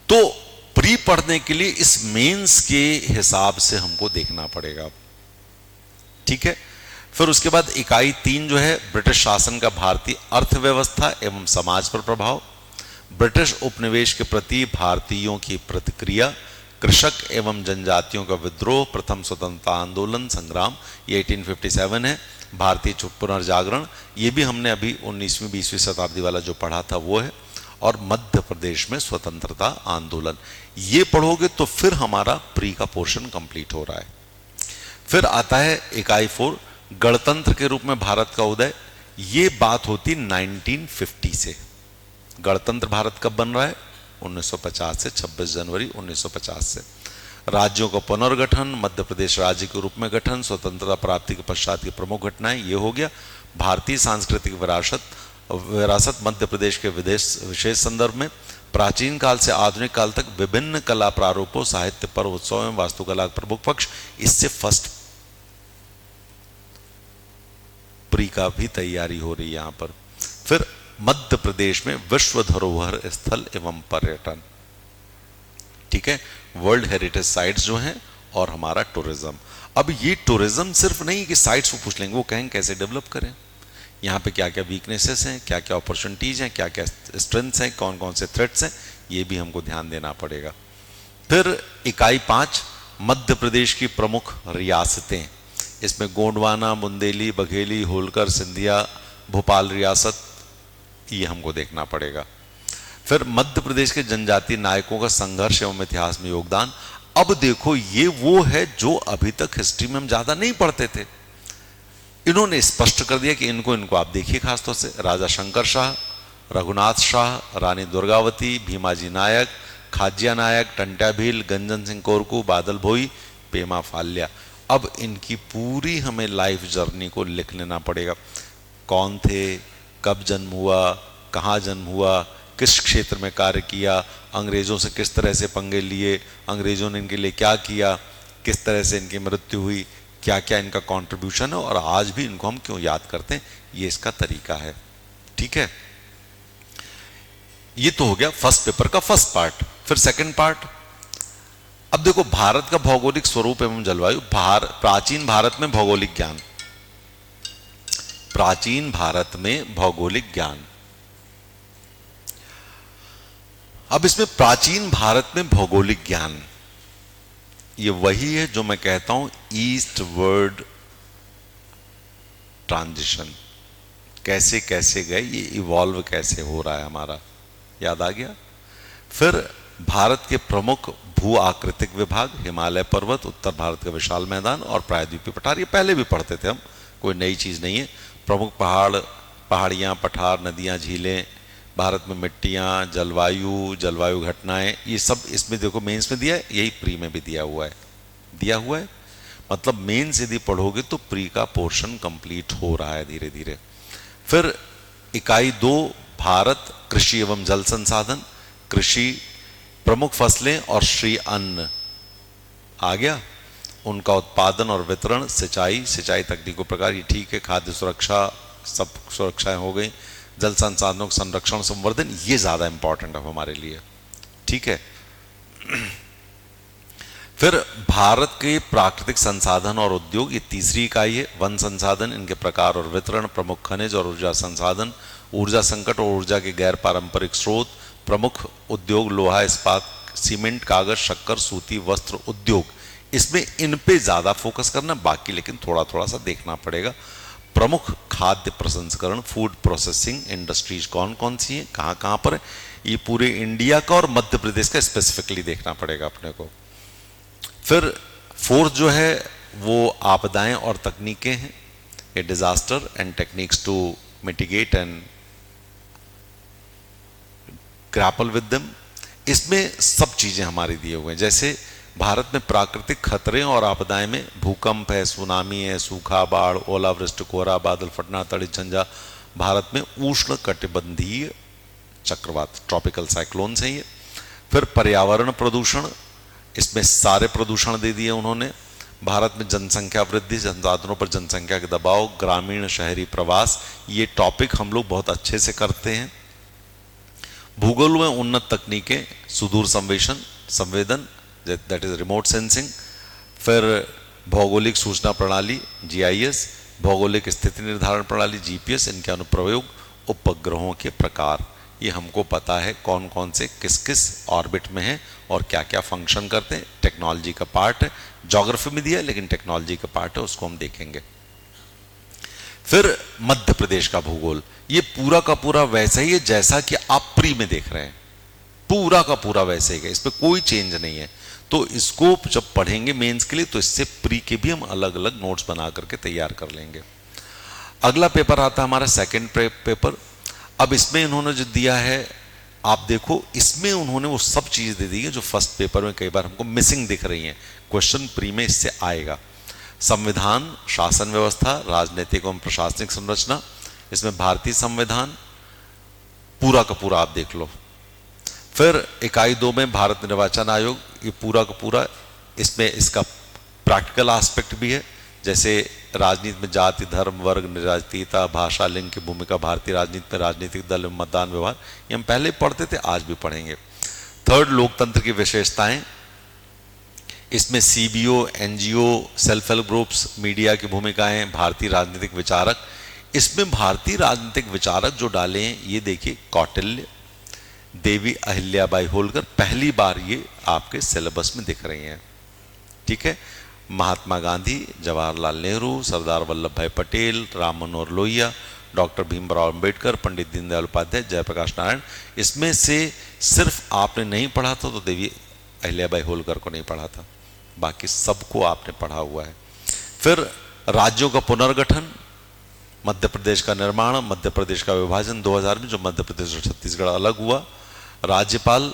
तो प्री पढ़ने के लिए इस मेंस के हिसाब से हमको देखना पड़ेगा, ठीक है। फिर उसके बाद इकाई 3 जो है ब्रिटिश शासन का भारतीय अर्थव्यवस्था एवं समाज पर प्रभाव, ब्रिटिश उपनिवेश के प्रति भारतीयों की प्रतिक्रिया, कृषक एवं जनजातियों का विद्रोह, प्रथम स्वतंत्रता आंदोलन संग्राम, ये 1857 है, भारतीय पुनर्जागरण, ये भी हमने अभी 19वीं 20वीं शताब्दी वाला जो पढ़ा था वो है, और मध्य प्रदेश में स्वतंत्रता आंदोलन। ये पढ़ोगे तो फिर हमारा प्री का पोर्शन कंप्लीट हो रहा है। फिर आता है इकाई 4 गणतंत्र के रूप में भारत का उदय। ये बात होती 1950 से। गणतंत्र भारत कब बन रहा है? 1950 से, 26 जनवरी 1950 से। राज्यों का पुनर्गठन, मध्य प्रदेश राज्य के रूप में गठन, स्वतंत्रता प्राप्ति के पश्चात की प्रमुख घटनाएं, ये हो गया। भारतीय सांस्कृतिक विरासत मध्य प्रदेश के विशेष संदर्भ में, प्राचीन काल से आधुनिक काल तक विभिन्न कला प्रारूपों, साहित्य, पर्व, उत्सव एवं वास्तुकला के प्रमुख पक्ष, इससे फर्स्ट प्री का भी तैयारी हो रही है यहां पर। फिर मध्य प्रदेश में विश्व धरोहर स्थल एवं पर्यटन, ठीक है, वर्ल्ड हेरिटेज साइट्स जो हैं, और हमारा टूरिज्म। अब ये टूरिज्म सिर्फ नहीं कि साइट्स को पूछ लेंगे, वो कहेंगे कैसे डेवलप करें, यहाँ पे क्या क्या वीकनेसेस हैं, क्या क्या अपॉर्चुनिटीज हैं, क्या क्या स्ट्रेंथ्स हैं, कौन कौन से थ्रेट्स हैं, ये भी हमको ध्यान देना पड़ेगा। फिर इकाई 5 मध्य प्रदेश की प्रमुख रियासतें, इसमें गोंडवाना, बुंदेली, बघेली, होलकर, सिंधिया, भोपाल रियासत, ये हमको देखना पड़ेगा। फिर मध्य प्रदेश के जनजातीय नायकों का संघर्ष एवं इतिहास में योगदान। अब देखो ये वो है जो अभी तक हिस्ट्री में हम ज्यादा नहीं पढ़ते थे, इन्होंने स्पष्ट कर दिया कि इनको आप देखिए खासतौर से, राजा शंकर शाह, रघुनाथ शाह, रानी दुर्गावती, भीमाजी नायक, खाजिया नायक, टंट्या भील, गंजन सिंह कोरकू, बादल भोई, पेमा फाल्या। अब इनकी पूरी हमें लाइफ जर्नी को लिख लेना पड़ेगा। कौन थे, कब जन्म हुआ, कहाँ जन्म हुआ, किस क्षेत्र में कार्य किया, अंग्रेजों से किस तरह से पंगे लिए, अंग्रेजों ने इनके लिए क्या किया, किस तरह से इनकी मृत्यु हुई, क्या क्या इनका कंट्रीब्यूशन है, और आज भी इनको हम क्यों याद करते हैं, ये इसका तरीका है। ठीक है, ये तो हो गया फर्स्ट पेपर का फर्स्ट पार्ट। फिर सेकंड पार्ट, अब देखो भारत का भौगोलिक स्वरूप एवं जलवायु, प्राचीन भारत में भौगोलिक ज्ञान, प्राचीन भारत में भौगोलिक ज्ञान। अब इसमें प्राचीन भारत में भौगोलिक ज्ञान, ये वही है जो मैं कहता हूं ईस्टवर्ड ट्रांजिशन। कैसे कैसे गए, ये इवॉल्व कैसे हो रहा है हमारा, याद आ गया। फिर भारत के प्रमुख भू आकृतिक विभाग, हिमालय पर्वत, उत्तर भारत का विशाल मैदान और प्रायद्वीपीय पठार, ये पहले भी पढ़ते थे हम, कोई नई चीज नहीं है। प्रमुख पहाड़ियां, पठार, नदियां, झीलें, भारत में मिट्टियां, जलवायु घटनाएं, ये सब इसमें देखो मेंस में दिया है, यही प्री में भी दिया हुआ है। मतलब मेंस यदि पढ़ोगे तो प्री का पोर्शन कंप्लीट हो रहा है धीरे धीरे। फिर इकाई 2, भारत कृषि एवं जल संसाधन, कृषि, प्रमुख फसलें और श्री अन्न आ गया, उनका उत्पादन और वितरण, सिंचाई तकनीकों प्रकार, ये ठीक है, खाद्य सुरक्षा, सब सुरक्षाएं हो गई, जल संसाधनों का संरक्षण संवर्धन, ये ज्यादा इंपॉर्टेंट है हमारे लिए। ठीक है, फिर भारत के प्राकृतिक संसाधन और उद्योग, ये तीसरी इकाई है। वन संसाधन, इनके प्रकार और वितरण, प्रमुख खनिज और ऊर्जा संसाधन, ऊर्जा संकट और ऊर्जा के गैर पारंपरिक स्रोत, प्रमुख उद्योग, लोहा, इस्पात, सीमेंट, कागज, शक्कर, सूती वस्त्र उद्योग, इसमें इन पे ज्यादा फोकस करना, बाकी लेकिन थोड़ा थोड़ा सा देखना पड़ेगा। प्रमुख खाद्य प्रसंस्करण, फूड प्रोसेसिंग इंडस्ट्रीज कौन कौन सी हैं, कहाँ कहाँ पर है, ये पूरे इंडिया का और मध्य प्रदेश का स्पेसिफिकली देखना पड़ेगा अपने को। फिर फोर्थ जो है वो आपदाएं और तकनीकें हैं, ये disaster and techniques to mitigate and grapple with them. इसमें सब चीजें हमारी दिए हुए हैं, जैसे भारत में प्राकृतिक खतरे और आपदाएं में भूकंप है, सुनामी है, सूखा, बाढ़, ओलावृष्टि, कोहरा, बादल फटना, तड़ित झंझा। भारत में उष्ण कटिबंधीय चक्रवात, ट्रॉपिकल साइक्लोन्स हैं ये। फिर पर्यावरण प्रदूषण, इसमें सारे प्रदूषण दे दिए उन्होंने। भारत में जनसंख्या वृद्धि, संसाधनों पर जनसंख्या के दबाव, ग्रामीण शहरी प्रवास, ये टॉपिक हम लोग बहुत अच्छे से करते हैं। भूगोल में उन्नत तकनीकें, सुदूर संवेदन दैट इज रिमोट सेंसिंग। फिर भौगोलिक सूचना प्रणाली GIS, भौगोलिक स्थिति निर्धारण प्रणाली GPS, इनके अनुप्रयोग, उपग्रहों के प्रकार, ये हमको पता है कौन कौन से किस किस ऑर्बिट में है और क्या क्या फंक्शन करते हैं, टेक्नोलॉजी का पार्ट है। ज्योग्राफी में दिया है लेकिन टेक्नोलॉजी का पार्ट है, उसको हम देखेंगे। फिर मध्य प्रदेश का भूगोल, ये पूरा का पूरा वैसा ही है जैसा कि आप प्री में देख रहे हैं, पूरा का पूरा वैसे ही है, इस पर कोई चेंज नहीं है। तो इसको जब पढ़ेंगे मेंस के लिए तो इससे प्री के भी हम अलग अलग नोट्स बना करके तैयार कर लेंगे। अगला पेपर आता है हमारा सेकंड पेपर। अब इसमें इन्होंने जो दिया है आप देखो, इसमें उन्होंने वो सब चीज दे दी है जो फर्स्ट पेपर में कई बार हमको मिसिंग दिख रही हैं। क्वेश्चन प्री में इससे आएगा। संविधान, शासन व्यवस्था, राजनीतिक एवं प्रशासनिक संरचना, इसमें भारतीय संविधान पूरा का पूरा आप देख लो। फिर इकाई 2 में भारत निर्वाचन आयोग, ये पूरा का पूरा, इसमें इसका प्रैक्टिकल एस्पेक्ट भी है, जैसे राजनीति में जाति, धर्म, वर्ग, निर्जातीयता, भाषा, लिंग की भूमिका भारतीय राजनीति में, राजनीतिक दल, मतदान व्यवहार, ये हम पहले पढ़ते थे, आज भी पढ़ेंगे। थर्ड, लोकतंत्र की विशेषताएं, इसमें CBO, NGO, self help groups, media की भूमिकाएं, भारतीय राजनीतिक विचारक। इसमें भारतीय राजनीतिक विचारक जो डाले हैं ये देखिए, कौटिल्य, देवी अहिल्याबाई होलकर, पहली बार ये आपके सिलेबस में दिख रही हैं। ठीक है, महात्मा गांधी, जवाहरलाल नेहरू, सरदार वल्लभ भाई पटेल, राम मनोहर लोहिया, डॉक्टर भीमराव अंबेडकर, पंडित दीनदयाल उपाध्याय, जयप्रकाश नारायण। इसमें से सिर्फ आपने नहीं पढ़ा था तो देवी अहिल्याबाई होलकर को नहीं पढ़ा था, बाकी सबको आपने पढ़ा हुआ है। फिर राज्यों का पुनर्गठन, मध्य प्रदेश का निर्माण, मध्य प्रदेश का विभाजन 2000 में जो मध्य प्रदेश और छत्तीसगढ़ अलग हुआ, राज्यपाल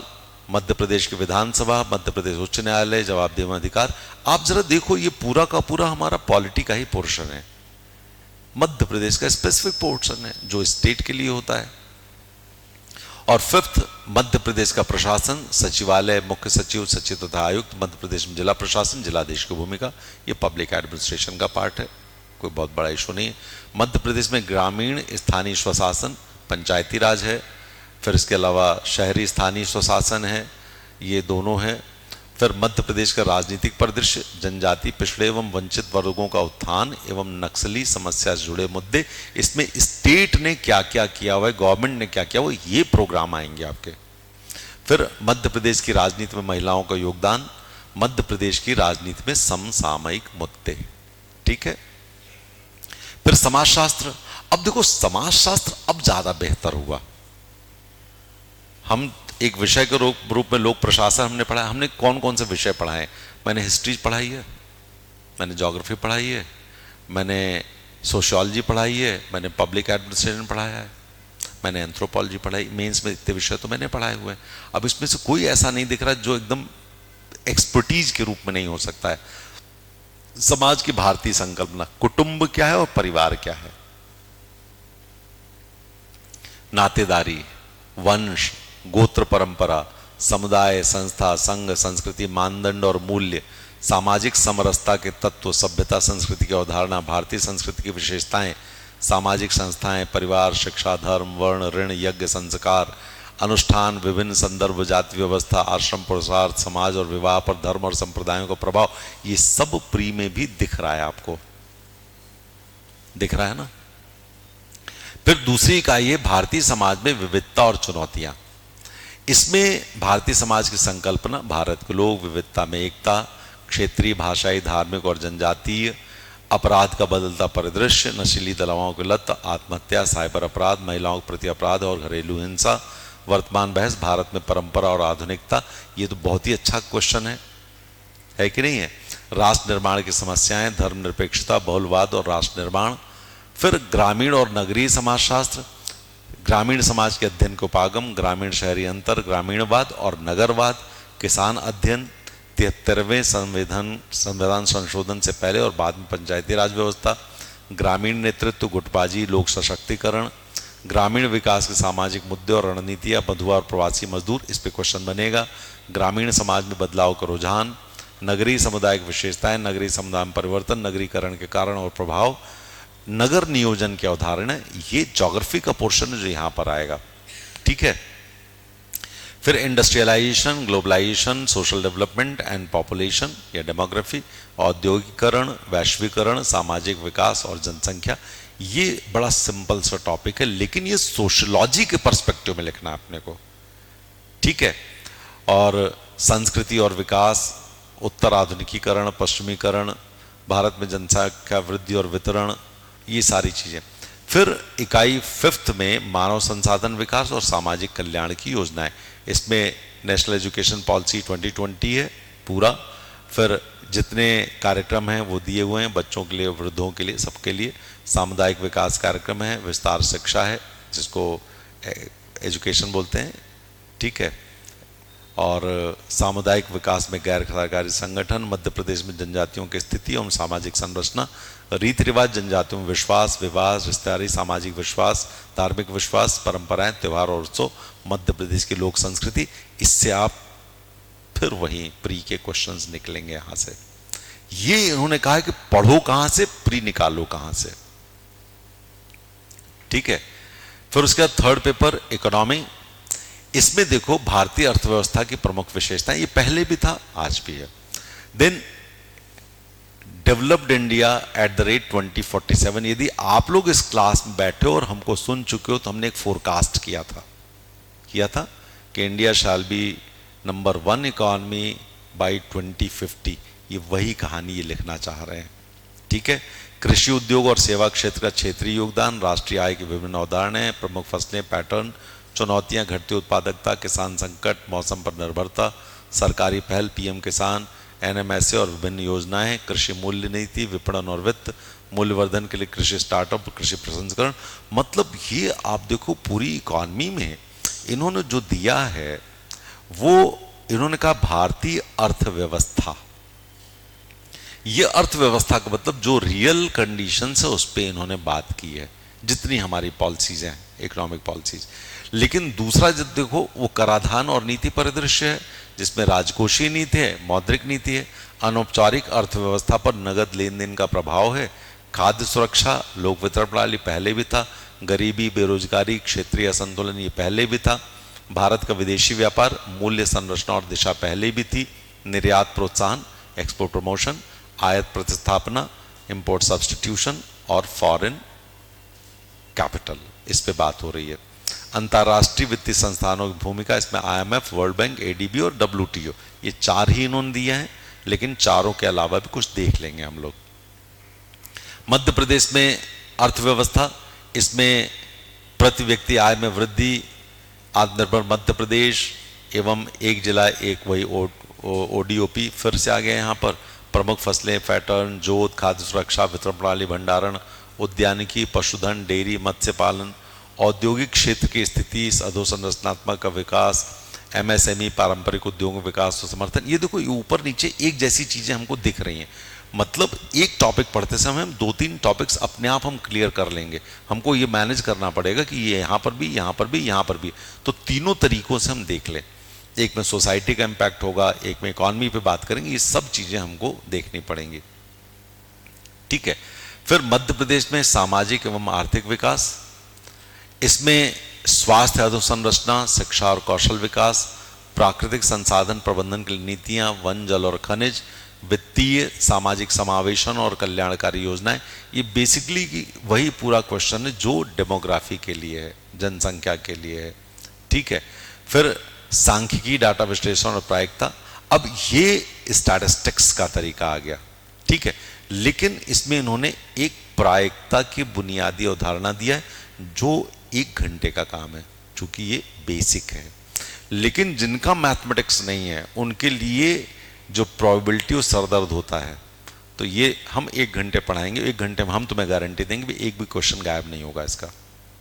मध्य प्रदेश की विधानसभा, मध्य प्रदेश उच्च न्यायालय, जवाब देने अधिकार। आप जरा देखो, ये पूरा का पूरा हमारा पॉलिटी का ही पोर्शन है, मध्य प्रदेश का स्पेसिफिक पोर्शन है जो स्टेट के लिए होता है। और फिफ्थ, मध्य प्रदेश का प्रशासन, सचिवालय, मुख्य सचिव, सचिव तथा आयुक्त। मध्य प्रदेश में जिला प्रशासन, जिलाधीश की भूमिका, ये पब्लिक एडमिनिस्ट्रेशन का पार्ट है, कोई बहुत बड़ा इशू नहीं है। मध्य प्रदेश में ग्रामीण स्थानीय स्वशासन, पंचायती राज है। फिर इसके अलावा शहरी स्थानीय स्वशासन है, ये दोनों हैं। फिर मध्य प्रदेश का राजनीतिक परिदृश्य, जनजाति, पिछड़े एवं वंचित वर्गों का उत्थान एवं नक्सली समस्या से जुड़े मुद्दे। इसमें स्टेट ने क्या क्या किया हुआ है, गवर्नमेंट ने क्या किया हुआ, ये प्रोग्राम आएंगे आपके। फिर मध्य प्रदेश की राजनीति में महिलाओं का योगदान, मध्य प्रदेश की राजनीति में समसामयिक मुद्दे, ठीक है। फिर समाजशास्त्र। अब देखो, समाजशास्त्र अब ज्यादा बेहतर हुआ। हम एक विषय के रूप में लोक प्रशासन हमने पढ़ा। हमने कौन कौन से विषय पढ़ाए? मैंने हिस्ट्री पढ़ाई है, मैंने ज्योग्राफी पढ़ाई है, मैंने सोशियोलॉजी पढ़ाई है, मैंने पब्लिक एडमिनिस्ट्रेशन पढ़ाया है, मैंने एंथ्रोपोलॉजी पढ़ाई। मेंस में इतने विषय तो मैंने पढ़ाए हुए हैं। अब इसमें से कोई ऐसा नहीं दिख रहा जो एकदम एक्सपर्टीज के रूप में नहीं हो सकता है। समाज की भारतीय संकल्पना, कुटुंब क्या है और परिवार क्या है, नातेदारी, वंश, गोत्र परंपरा, समुदाय, संस्था, संघ, संस्कृति, मानदंड और मूल्य, सामाजिक समरसता के तत्व, सभ्यता संस्कृति की अवधारणा, भारतीय संस्कृति की विशेषताएं, सामाजिक संस्थाएं, परिवार, शिक्षा, धर्म, वर्ण, ऋण, यज्ञ, संस्कार, अनुष्ठान, विभिन्न संदर्भ, जाति व्यवस्था, आश्रम, पुरुषार्थ, समाज और विवाह पर धर्म और संप्रदायों का प्रभाव, ये सब प्री में भी दिख रहा है, आपको दिख रहा है ना। फिर दूसरी इकाई है भारतीय समाज में विविधता और चुनौतियां। इसमें भारतीय समाज की संकल्पना, भारत के लोग, विविधता में एकता, क्षेत्रीय, भाषाई, धार्मिक और जनजातीय, अपराध का बदलता परिदृश्य, नशीली दवाओं की लत, आत्महत्या, साइबर अपराध, महिलाओं के प्रति अपराध और घरेलू हिंसा, वर्तमान बहस, भारत में परंपरा और आधुनिकता। ये तो बहुत ही अच्छा क्वेश्चन है कि नहीं है। राष्ट्र निर्माण की समस्याएं, धर्मनिरपेक्षता, बहुलवाद और राष्ट्र निर्माण। फिर ग्रामीण और नगरीय समाजशास्त्र, ग्रामीण समाज के अध्ययन के उपागम, ग्रामीण शहरी अंतर, ग्रामीणवाद और नगरवाद, किसान अध्ययन, 73वें संविधान संशोधन से पहले और बाद में पंचायती राज व्यवस्था, ग्रामीण नेतृत्व, गुटबाजी, लोक सशक्तिकरण, ग्रामीण विकास के सामाजिक मुद्दे और रणनीतियां, बंधुआ और प्रवासी मजदूर, इस पे क्वेश्चन बनेगा। ग्रामीण समाज में बदलाव का रुझान, नगरीय समुदाय की विशेषताएं, नगरीय समुदाय में परिवर्तन, नगरीकरण के कारण और प्रभाव, नगर नियोजन की अवधारणा। ये ज्योग्राफी का पोर्शन है जो यहां पर आएगा, ठीक है। फिर industrialisation, globalisation, social development and population या डेमोग्राफी, औद्योगिकरण, वैश्वीकरण, सामाजिक विकास और जनसंख्या। ये बड़ा सिंपल सा टॉपिक है, लेकिन ये सोशियोलॉजी के पर्सपेक्टिव में लिखना है अपने को, ठीक है। और संस्कृति और विकास, उत्तर आधुनिकीकरण, पश्चिमीकरण, भारत में जनसंख्या वृद्धि और वितरण, ये सारी चीजें। फिर इकाई फिफ्थ में मानव संसाधन विकास और सामाजिक कल्याण की योजनाएं। इसमें नेशनल एजुकेशन पॉलिसी 2020 है पूरा। फिर जितने कार्यक्रम हैं वो दिए हुए हैं, बच्चों के लिए, वृद्धों के लिए, सबके लिए। सामुदायिक विकास कार्यक्रम है, विस्तार शिक्षा है जिसको एजुकेशन बोलते हैं, ठीक है। और सामुदायिक विकास में गैर सरकारी संगठन, मध्य प्रदेश में जनजातियों की स्थिति एवं सामाजिक संरचना, रीति रिवाज, जनजातियों में विश्वास, विवाह, रिश्तेदारी, सामाजिक विश्वास, धार्मिक विश्वास, परंपराएं, त्यौहार और उत्सव, मध्य प्रदेश की लोक संस्कृति। इससे आप फिर वहीं प्री के क्वेश्चंस निकलेंगे यहां से। ये उन्होंने कहा है कि पढ़ो कहां से, प्री निकालो कहां से, ठीक है। फिर उसके बाद थर्ड पेपर इकोनॉमी। इसमें देखो भारतीय अर्थव्यवस्था की प्रमुख विशेषताएं, ये पहले भी था आज भी है। Then developed India at the rate 2047। यदि आप लोग इस क्लास में बैठे हो और हमको सुन चुके हो तो हमने एक फोरकास्ट किया था कि India shall be number 1 economy bye 2050। ये वही कहानी ये लिखना चाह रहे हैं, ठीक है। कृषि उद्योग और सेवा क्षेत्र का क्षेत्रीय योगदान, राष्ट्रीय आय की विभिन्न अवधारणाएं, प्रमुख फसलें, पैटर्न, चुनौतियां, घटती उत्पादकता, किसान संकट, मौसम पर निर्भरता, सरकारी पहल, पीएम किसान, एनएमएसए और विभिन्न योजनाएं, कृषि मूल्य नीति, विपणन और वित्त, मूल्यवर्धन के लिए कृषि स्टार्टअप, कृषि प्रसंस्करण। मतलब ये आप देखो पूरी इकॉनमी में इन्होंने जो दिया है वो इन्होंने कहा भारतीय अर्थव्यवस्था। ये अर्थव्यवस्था का मतलब जो रियल कंडीशन है उस पर इन्होंने बात की है, जितनी हमारी पॉलिसीज हैं, इकोनॉमिक पॉलिसीज। लेकिन दूसरा जब देखो वो कराधान और नीति परिदृश्य है, जिसमें राजकोषीय नीति है, मौद्रिक नीति है, अनौपचारिक अर्थव्यवस्था पर नगद लेन देन का प्रभाव है, खाद्य सुरक्षा, लोक वितरण प्रणाली पहले भी था, गरीबी, बेरोजगारी, क्षेत्रीय असंतुलन ये पहले भी था, भारत का विदेशी व्यापार, मूल्य संरचना और दिशा पहले भी थी, निर्यात प्रोत्साहन, एक्सपोर्ट प्रमोशन, आयात प्रतिस्थापना, इंपोर्ट सब्स्टिट्यूशन और फॉरेन कैपिटल, इस पे बात हो रही है। अंतर्राष्ट्रीय वित्तीय संस्थानों की भूमिका, इसमें आईएमएफ, वर्ल्ड बैंक, एडीबी और डब्ल्यूटीओ, ये चार ही इन्होंने दिए हैं, लेकिन चारों के अलावा भी कुछ देख लेंगे हम लोग। मध्य प्रदेश में अर्थव्यवस्था, इसमें प्रति व्यक्ति आय में वृद्धि, आत्मनिर्भर मध्य प्रदेश एवं एक जिला एक वही ओडीओपी फिर से आ गए यहाँ पर, प्रमुख फसलें, पैटर्न, जोत, खाद्य सुरक्षा, वितरण प्रणाली, भंडारण, उद्यानिकी, पशुधन, डेयरी, मत्स्य पालन, औद्योगिक क्षेत्र की स्थिति, अधोसंरचनात्मक विकास, एमएसएमई, पारंपरिक उद्योगों विकास और समर्थन। ये देखो, ये ऊपर नीचे एक जैसी चीजें हमको दिख रही हैं। मतलब एक टॉपिक पढ़ते समय हम 2-3 टॉपिक्स अपने आप हम क्लियर कर लेंगे। हमको ये मैनेज करना पड़ेगा कि ये यहाँ पर भी, यहाँ पर भी, यहाँ पर भी, तो तीनों तरीकों से हम देख लें। एक में सोसाइटी का इम्पैक्ट होगा, एक में इकॉनमी पे बात करेंगे, ये सब चीजें हमको देखनी पड़ेंगी। ठीक है। फिर मध्य प्रदेश में सामाजिक एवं आर्थिक विकास, इसमें स्वास्थ्य अधोसंरचना, शिक्षा और कौशल विकास, प्राकृतिक संसाधन प्रबंधन की नीतियां, वन, जल और खनिज, वित्तीय सामाजिक समावेशन और कल्याणकारी योजनाएं। ये बेसिकली वही पूरा क्वेश्चन है जो डेमोग्राफी के लिए है, जनसंख्या के लिए है। ठीक है। फिर सांख्यिकी, डाटा विश्लेषण और प्रायिकता। अब ये स्टैटिस्टिक्स का तरीका आ गया। ठीक है। लेकिन इसमें इन्होंने एक प्रायिकता की बुनियादी अवधारणा दिया है जो 1 घंटे का काम है, चूंकि ये बेसिक है। लेकिन जिनका मैथमेटिक्स नहीं है उनके लिए जो प्रोबेबिलिटी और सरदर्द होता है, तो ये हम 1 घंटे पढ़ाएंगे। 1 घंटे में हम तुम्हें गारंटी देंगे भी एक भी क्वेश्चन गायब नहीं होगा, इसका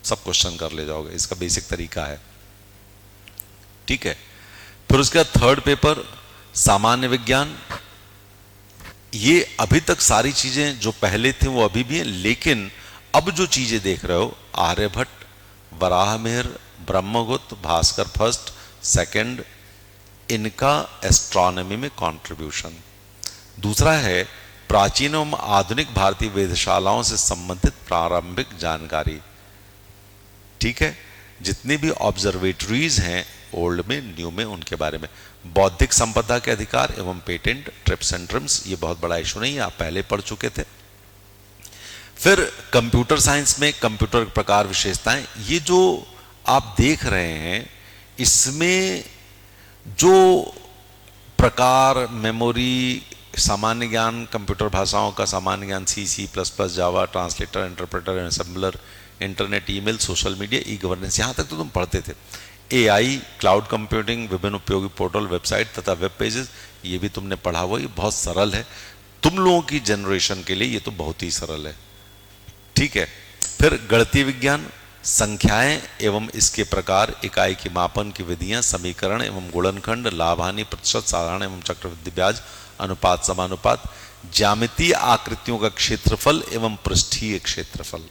सब क्वेश्चन कर ले जाओगे। इसका बेसिक तरीका है। ठीक है। फिर उसके बाद थर्ड पेपर सामान्य विज्ञान। ये अभी तक सारी चीजें जो पहले थे वो अभी भी हैं, लेकिन अब जो चीजें देख रहे हो, आर्यभट्ट, वराहमिहिर, ब्रह्मगुप्त, भास्कर फर्स्ट, सेकंड, इनका एस्ट्रोनॉमी में कंट्रीब्यूशन। दूसरा है प्राचीन एवं आधुनिक भारतीय वेधशालाओं से संबंधित प्रारंभिक जानकारी। ठीक है। जितनी भी ऑब्जर्वेटरीज हैं ओल्ड में, न्यू में, उनके बारे में। बौद्धिक संपदा के अधिकार एवं पेटेंट, ट्रिप्स एंड ट्रिम्स, ये बहुत बड़ा इशू नहीं है, आप पहले पढ़ चुके थे। फिर कंप्यूटर साइंस में कंप्यूटर प्रकार, विशेषताएं, ये जो आप देख रहे हैं इसमें जो प्रकार, मेमोरी, सामान्य ज्ञान, कंप्यूटर भाषाओं का सामान्य ज्ञान, C++, Java, translator, interpreter, assembler, internet, email, social media, e governance, यहां तक तो तुम पढ़ते थे। AI, क्लाउड कंप्यूटिंग, विभिन्न उपयोगी पोर्टल, वेबसाइट तथा वेब पेजेस, ये भी तुमने पढ़ा हुआ। ये बहुत सरल है, तुम लोगों की जनरेशन के लिए ये तो बहुत ही सरल है। ठीक है। फिर गणितीय विज्ञान, संख्याएं एवं इसके प्रकार, इकाई की मापन की विधियां, समीकरण एवं गुणनखंड, लाभ हानि प्रतिशत, साधारण एवं चक्रवृद्धि ब्याज, अनुपात समानुपात, ज्यामितीय आकृतियों का क्षेत्रफल एवं पृष्ठीय क्षेत्रफल।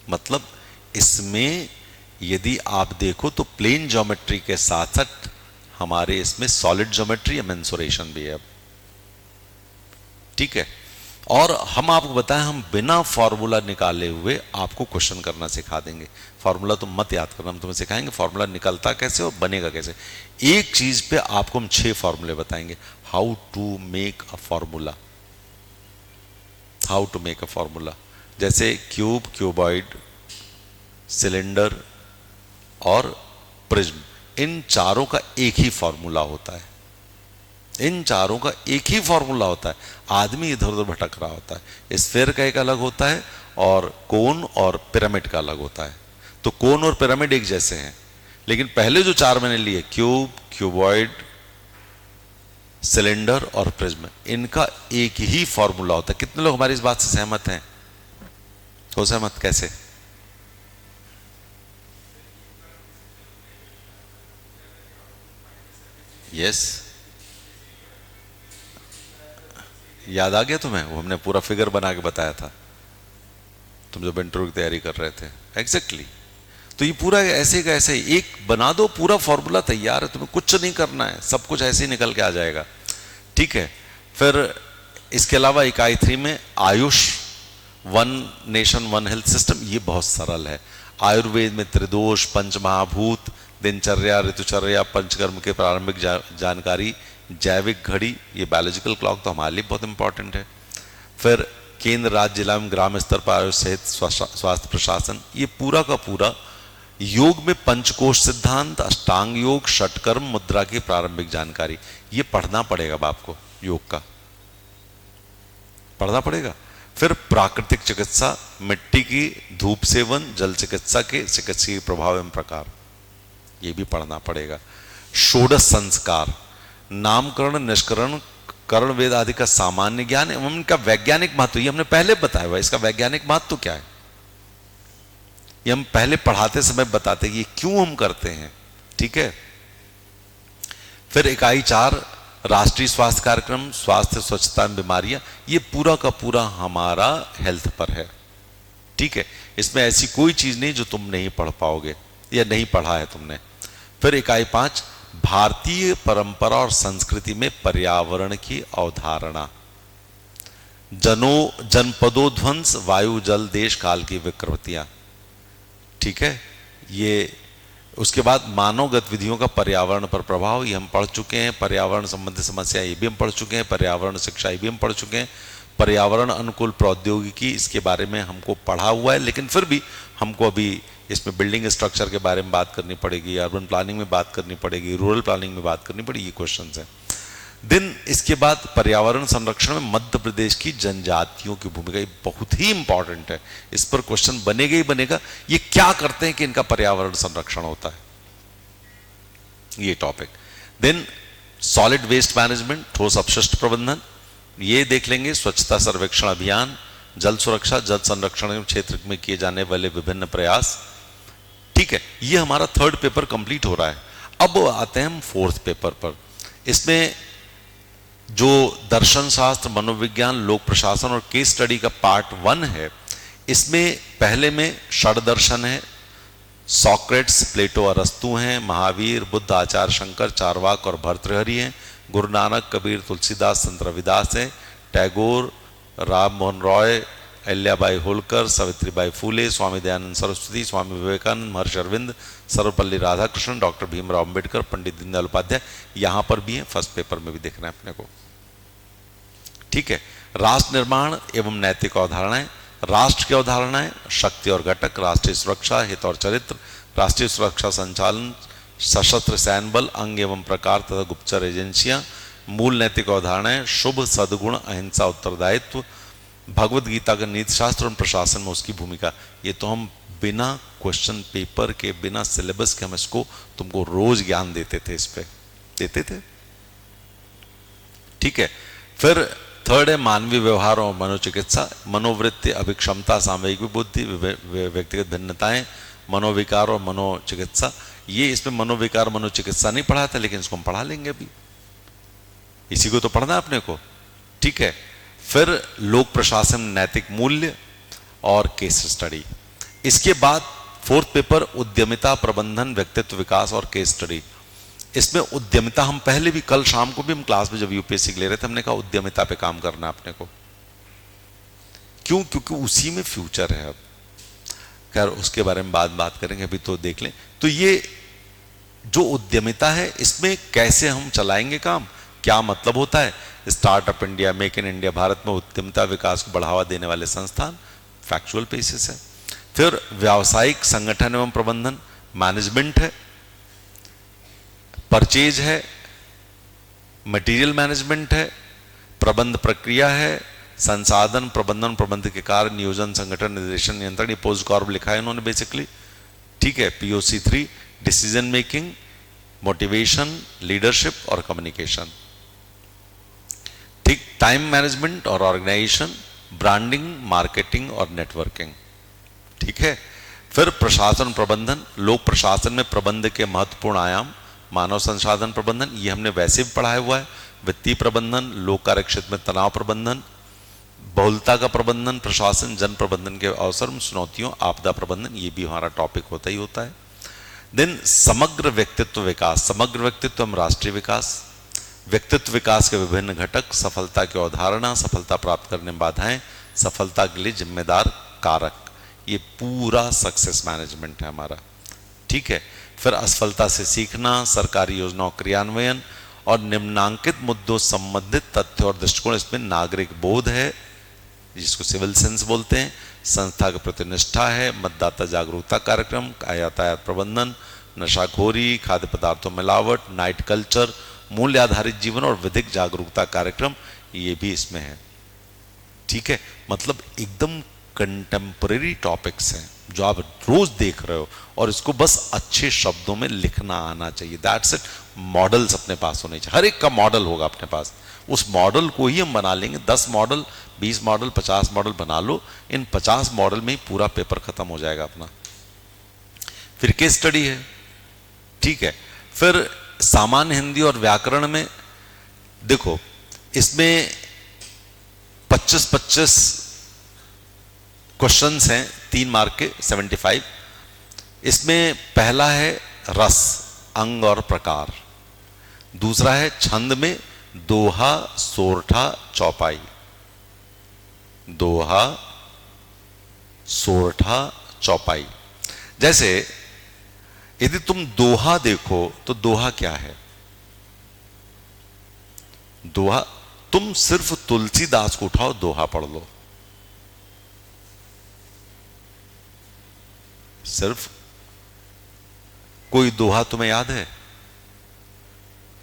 मतलब इसमें यदि आप देखो तो प्लेन ज्योमेट्री के साथ साथ हमारे इसमें सॉलिड ज्योमेट्री या मेंसुरेशन भी है। ठीक है। और हम आपको बताएं, हम बिना फॉर्मूला निकाले हुए आपको क्वेश्चन करना सिखा देंगे। फॉर्मूला तुम मत याद करना, हम तुम्हें सिखाएंगे फॉर्मूला निकलता कैसे और बनेगा कैसे। एक चीज पे आपको हम 6 फॉर्मूले बताएंगे, how to make a formula. How to make a formula, जैसे क्यूब, क्यूबॉइड, सिलेंडर और प्रिज्म, इन चारों का एक ही फॉर्मूला होता है। इन चारों का एक ही फॉर्मूला होता है। आदमी इधर उधर भटक रहा होता है। स्फेयर का एक अलग होता है और कोन और पिरामिड का अलग होता है। तो कोन और पिरामिड एक जैसे हैं, लेकिन पहले जो 4 मैंने लिए, क्यूब, क्यूबॉइड, सिलेंडर और प्रिज्म, इनका एक ही फॉर्मूला होता है। कितने लोग हमारी इस बात से सहमत हैं? हो सहमत? कैसे? यस, याद आ गया तुम्हें? वो हमने पूरा फिगर बना के बताया था तुम जब इंटरव्यू की तैयारी कर रहे थे। एग्जैक्टली तो ये पूरा ऐसे का ऐसे एक बना दो, पूरा फॉर्मूला तैयार है, तुम्हें कुछ नहीं करना है, सब कुछ ऐसे ही निकल के आ जाएगा। ठीक है, फिर इसके अलावा इकाई 3 में Ayush, one nation one health system, ये बहुत सरल है। आयुर्वेद में त्रिदोष, पंचमहाभूत, दिनचर्या, ऋतुचर्या, पंचकर्म के प्रारंभिक जानकारी, जैविक घड़ी, ये बायोलॉजिकल क्लॉक तो हमारे लिए बहुत इंपॉर्टेंट है। फिर केंद्र, राज्य, जिला एवं ग्राम स्तर पर आयुष सहित स्वास्थ्य प्रशासन, ये पूरा का पूरा। योग में पंचकोश सिद्धांत, अष्टांग योग, षटकर्म, मुद्रा की प्रारंभिक जानकारी, ये पढ़ना पड़ेगा आपको, योग का पढ़ना पड़ेगा। फिर प्राकृतिक चिकित्सा, मिट्टी की, धूप सेवन, जल चिकित्सा के चिकित्सीय प्रभाव एवं प्रकार, ये भी पढ़ना पड़ेगा। षोडश संस्कार, नामकरण, निष्करण, कर्ण वेद आदि का सामान्य ज्ञान एवं इनका वैज्ञानिक महत्व, ये हमने पहले बताया हुआ, इसका वैज्ञानिक महत्व क्या है ये हम पहले पढ़ाते समय बताते हैं, ये क्यों हम करते हैं। ठीक है, फिर इकाई 4 राष्ट्रीय स्वास्थ्य कार्यक्रम, स्वास्थ्य, स्वच्छता एवं बीमारियां, ये पूरा का पूरा हमारा हेल्थ पर है। ठीक है, इसमें ऐसी कोई चीज नहीं जो तुम नहीं पढ़ पाओगे या नहीं पढ़ा है तुमने। फिर इकाई 5 भारतीय परंपरा और संस्कृति में पर्यावरण की अवधारणा, जनपदोध्वंस, वायु, जल, देश, काल की विकृतियां। ठीक है, ये उसके बाद मानव गतिविधियों का पर्यावरण पर प्रभाव, ये हम पढ़ चुके हैं। पर्यावरण संबंधी समस्या, ये भी हम पढ़ चुके हैं। पर्यावरण शिक्षा, ये भी हम पढ़ चुके हैं। पर्यावरण अनुकूल प्रौद्योगिकी, इसके बारे में हमको पढ़ा हुआ है, लेकिन फिर भी हमको अभी इसमें बिल्डिंग स्ट्रक्चर के बारे में बात करनी पड़ेगी, अर्बन प्लानिंग में बात करनी पड़ेगी, रूरल प्लानिंग में बात करनी पड़ेगी, ये क्वेश्चन है। दिन इसके बाद पर्यावरण संरक्षण में मध्य प्रदेश की जनजातियों की भूमिका, ये बहुत ही इंपॉर्टेंट है, इस पर क्वेश्चन बनेगा ही बनेगा। ये क्या करते हैं कि इनका पर्यावरण संरक्षण होता है, ये topic. Then solid waste management, ठोस अपशिष्ट प्रबंधन, ये देख लेंगे। स्वच्छता सर्वेक्षण अभियान, जल सुरक्षा, जल संरक्षण क्षेत्र में किए जाने वाले विभिन्न प्रयास। ठीक है, ये हमारा 3rd पेपर कंप्लीट हो रहा है। अब आते हैं हम 4th पेपर पर। इसमें जो दर्शन शास्त्र, मनोविज्ञान, लोक प्रशासन और केस स्टडी का पार्ट 1 है, इसमें पहले में षड दर्शन है, सॉक्रेट्स, प्लेटो, अरस्तु हैं, महावीर, बुद्ध, आचार्य शंकर, चारवाक और भर्तृहरि हैं, गुरु नानक, कबीर, तुलसीदास, संत रविदास हैं, टैगोर, राम मोहन रॉय, अहिल्याबाई होलकर, सावित्रीबाई फूले, स्वामी दयानंद सरस्वती, स्वामी विवेकानंद, महर्षि अरविंद, सर्वपल्ली राधाकृष्णन, डॉक्टर भीमराव अंबेडकर, पंडित दीनदयाल उपाध्याय, यहां पर भी है, फर्स्ट पेपर में भी देखना है अपने को। ठीक है, राष्ट्र निर्माण एवं नैतिक अवधारणाएं, राष्ट्र की अवधारणाएं, शक्ति और घटक, राष्ट्रीय सुरक्षा, हित और चरित्र, राष्ट्रीय सुरक्षा संचालन, सशस्त्र सैन्य बल, अंग एवं प्रकार तथा गुप्तचर एजेंसियां, मूल नैतिक अवधारणाएं, शुभ, सद्गुण, अहिंसा, उत्तरदायित्व, भगवत गीता का नीति शास्त्र और प्रशासन में उसकी भूमिका। ये तो हम बिना क्वेश्चन पेपर के, बिना सिलेबस के हम इसको तुमको रोज ज्ञान देते थे, इस पे देते थे। ठीक है, फिर 3rd है मानवीय व्यवहार और मनोचिकित्सा, मनोवृत्ति, अभिक्षमता, सामयिक बुद्धि, व्यक्तिगत भिन्नताएं, मनोविकार और मनोचिकित्सा। ये इसमें मनोविकार मनोचिकित्सा नहीं पढ़ा था, लेकिन इसको हम पढ़ा लेंगे अभी, इसी को तो पढ़ना है अपने को। ठीक है, फिर लोक प्रशासन, नैतिक मूल्य और केस स्टडी। इसके बाद 4th पेपर उद्यमिता, प्रबंधन, व्यक्तित्व विकास और केस स्टडी। इसमें उद्यमिता हम पहले भी, कल शाम को भी हम क्लास में जब यूपीएससी ले रहे थे, हमने कहा उद्यमिता पे काम करना अपने को। क्यों? क्योंकि उसी में फ्यूचर है। अब खैर उसके बारे में बात करेंगे, अभी तो देख लें। तो ये जो उद्यमिता है, इसमें कैसे हम चलाएंगे काम, क्या मतलब होता है। Startup India, make in India, Bharat में उद्यमिता विकास को बढ़ावा देने वाले संस्थान, फैक्चुअल बेसिस है। फिर व्यावसायिक संगठन एवं प्रबंधन, मैनेजमेंट है, परचेज है, मटेरियल मैनेजमेंट है, प्रबंध प्रक्रिया है, संसाधन प्रबंधन, प्रबंध के कार्य, नियोजन, संगठन, निर्देशन, नियंत्रण, ये पोस्ट कॉर्प लिखा है उन्होंने बेसिकली। ठीक है, POC 3 decision making, motivation, leadership और कम्युनिकेशन। ठीक, टाइम मैनेजमेंट और ऑर्गेनाइजेशन, ब्रांडिंग, मार्केटिंग और नेटवर्किंग। ठीक है, फिर प्रशासन प्रबंधन, लोक प्रशासन में प्रबंध के महत्वपूर्ण आयाम, मानव संसाधन प्रबंधन, ये हमने वैसे भी पढ़ाया हुआ है। वित्तीय प्रबंधन, लोक कार्य क्षेत्र में तनाव प्रबंधन, बहुलता का प्रबंधन, प्रशासन, जन प्रबंधन के अवसर में चुनौतियों, आपदा प्रबंधन, ये भी हमारा टॉपिक होता ही होता है। देन समग्र व्यक्तित्व विकास, समग्र व्यक्तित्व हम राष्ट्रीय विकास, व्यक्तित्व विकास के विभिन्न घटक, सफलता की अवधारणा, सफलता प्राप्त करने में बाधाएं, सफलता के लिए जिम्मेदार कारक, ये पूरा सक्सेस मैनेजमेंट है हमारा। ठीक है। फिर असफलता से सीखना, सरकारी योजनाओं क्रियान्वयन और निम्नांकित मुद्दों संबंधित तथ्य और दृष्टिकोण, इसमें नागरिक बोध है जिसको सिविल सेंस बोलते हैं, संस्था के प्रति निष्ठा है, मतदाता जागरूकता कार्यक्रम, यातायात प्रबंधन, नशाखोरी, खाद्य पदार्थों मिलावट, नाइट कल्चर, मूल्य आधारित जीवन और विधिक जागरूकता कार्यक्रम, ये भी इसमें है। ठीक है। मतलब एकदम कंटेम्परेरी टॉपिक्स हैं जो आप रोज देख रहे हो, और इसको बस अच्छे शब्दों में लिखना आना चाहिए। That's it. मॉडल्स अपने पास होने चाहिए, हर एक का मॉडल होगा अपने पास, उस मॉडल को ही हम बना लेंगे। 10 मॉडल, 20 मॉडल, 50 मॉडल बना लो, इन 50 मॉडल में ही पूरा पेपर खत्म हो जाएगा अपना। फिर केस स्टडी है। ठीक है। फिर सामान्य हिंदी और व्याकरण में देखो, इसमें 25-25 क्वेश्चंस हैं, 3 मार्क के, 75। इसमें पहला है रस, अंग और प्रकार। दूसरा है छंद में दोहा, सोरठा, चौपाई। दोहा, सोरठा, चौपाई। जैसे यदि तुम दोहा देखो तो दोहा क्या है? दोहा, तुम सिर्फ तुलसीदास को उठाओ, दोहा पढ़ लो, सिर्फ। कोई दोहा तुम्हें याद है?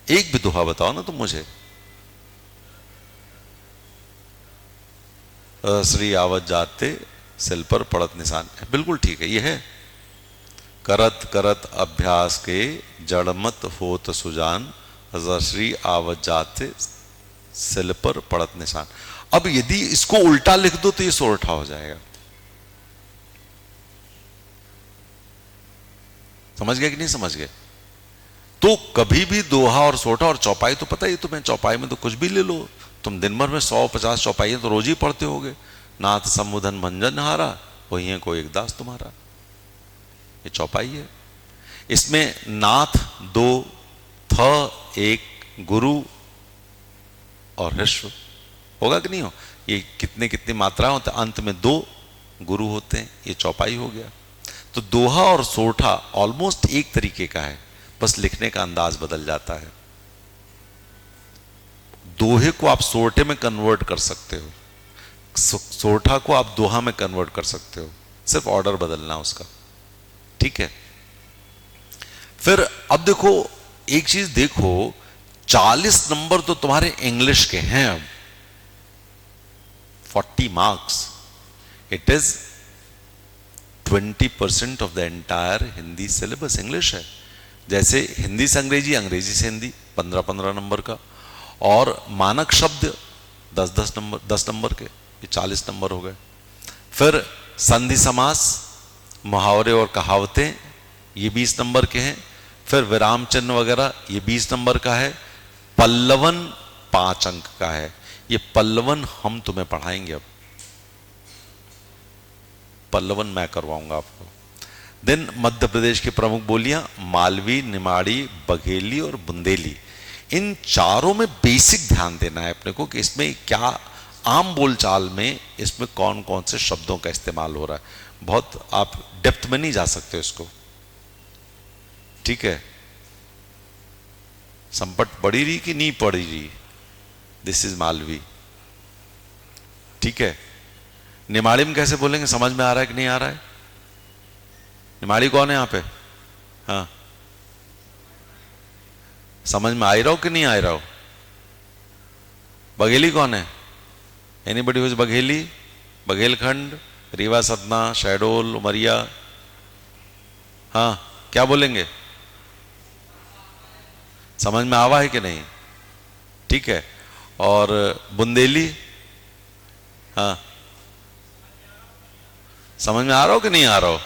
एक भी दोहा बताओ ना तुम मुझे। श्री आवत जाते, सिल पर पड़त निशान, बिल्कुल ठीक है, ये है। करत करत अभ्यास के, जड़मत होत सुजान, श्री आवत जाते, सिल पर पड़त निशान। अब यदि इसको उल्टा लिख दो तो ये सोरठा हो जाएगा। समझ गए कि नहीं समझ गए? तो कभी भी दोहा और सोरठा और चौपाई तो पता ही तुम्हें, चौपाई में तो कुछ भी ले लो तुम, दिन भर में 100-50 चौपाइयां तो रोज ही पढ़ते होगे। नाथ समुधन भंजन हारा, वही है कोई एक दास तुम्हारा, ये चौपाई है। इसमें नाथ 2, थ 1, गुरु और ह्रस्व होगा कि नहीं हो? ये कितने कितनी मात्रा होते, अंत में 2 गुरु होते हैं, ये चौपाई हो गया। तो दोहा और सोरठा ऑलमोस्ट एक तरीके का है, बस लिखने का अंदाज बदल जाता है। दोहे को आप सोरठे में कन्वर्ट कर सकते हो, सोरठा को आप दोहा में कन्वर्ट कर सकते हो, सिर्फ ऑर्डर बदलना उसका। ठीक है। फिर अब देखो एक चीज देखो, 40 नंबर तो तुम्हारे इंग्लिश के हैं। अब 40 marks, it is 20% of the entire Hindi syllabus English है। जैसे हिंदी से अंग्रेजी, अंग्रेजी से हिंदी 15-15 नंबर का, और मानक शब्द 10 नंबर के, ये 40 नंबर हो गए। फिर संधि समास, मुहावरे और कहावतें, ये 20 नंबर के हैं। फिर विराम चिन्ह वगैरह, ये 20 नंबर का है। पल्लवन 5 अंक का है। ये पल्लवन हम तुम्हें पढ़ाएंगे, अब पल्लवन मैं करवाऊंगा आपको। देन मध्य प्रदेश की प्रमुख बोलियां मालवी, निमाड़ी, बघेली और बुंदेली। इन चारों में बेसिक ध्यान देना है अपने को कि इसमें क्या आम बोलचाल में इसमें कौन कौन से शब्दों का इस्तेमाल हो रहा है। बहुत आप डेप्थ में नहीं जा सकते इसको। ठीक है। संपट पड़ी रही कि नहीं पड़ी रही, दिस इज मालवी। ठीक है। निमाड़ी में कैसे बोलेंगे, समझ में आ रहा है कि नहीं आ रहा है? निमाड़ी कौन है यहां पे? हाँ, समझ में आ रहा हो कि नहीं आ रहा हो? बघेली कौन है? Anybody who is Bagheli? Baghelkhand, Rewa, Satna, Shahdol, Umaria. हाँ, क्या बोलेंगे? समझ में आवा है कि नहीं? ठीक है। और बुंदेली? हाँ, समझ में आ रहा हो कि नहीं आ रहा हो?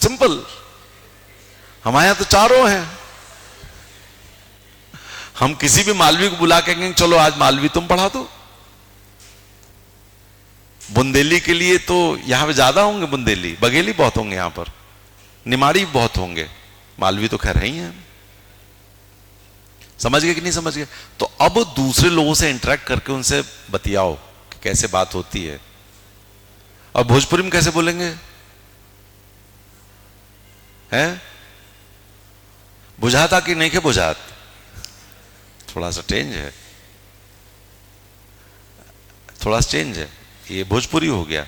सिंपल। हमारे यहां तो चारों हैं। हम किसी भी मालवी को बुला के कहेंगे चलो आज मालवी तुम पढ़ा दो। बुंदेली के लिए तो यहां पे ज्यादा होंगे, बुंदेली बघेली बहुत होंगे, यहां पर निमाड़ी बहुत होंगे, मालवी तो खैर है ही है। समझ गए कि नहीं समझ गए? तो अब दूसरे लोगों से इंटरेक्ट करके उनसे बतियाओ कि कैसे बात होती है। और भोजपुरी में कैसे बोलेंगे? हैं? बुझाता कि नहीं के बुझात? थोड़ा सा चेंज है, थोड़ा सा चेंज है, ये भोजपुरी हो गया।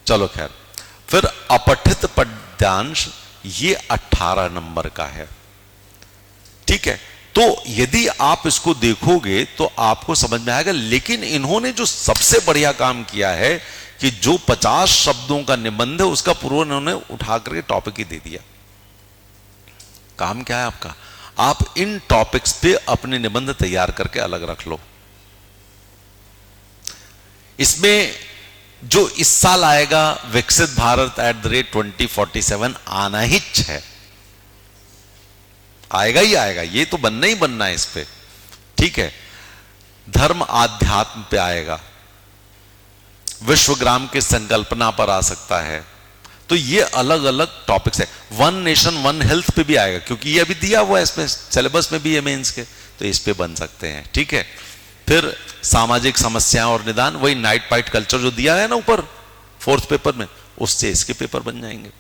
चलो खैर, फिर अपठित पद्यांश ये 18 नंबर का है, ठीक है। तो यदि आप इसको देखोगे तो आपको समझ में आएगा। लेकिन इन्होंने जो सबसे बढ़िया काम किया है कि जो 50 शब्दों का निबंध है उसका पूर्व इन्होंने उठा करके टॉपिक ही दे दिया। काम क्या है आपका? आप इन टॉपिक्स पे अपने निबंध तैयार करके अलग रख लो। इसमें जो इस साल आएगा विकसित भारत @2047 आना ही है, आएगा ही आएगा, ये तो बनना ही बनना है इस पे, ठीक है। धर्म आध्यात्म पे आएगा, विश्वग्राम की संकल्पना पर आ सकता है। तो ये अलग अलग टॉपिक्स है। वन नेशन वन हेल्थ पे भी आएगा, क्योंकि ये अभी दिया हुआ है इसमें, सिलेबस में भी है मेंस के, तो इस पे बन सकते हैं, ठीक है। फिर सामाजिक समस्याएं और निदान, वही नाइट पाइट कल्चर जो दिया है ना ऊपर 4th पेपर में, उससे इसके पेपर बन जाएंगे।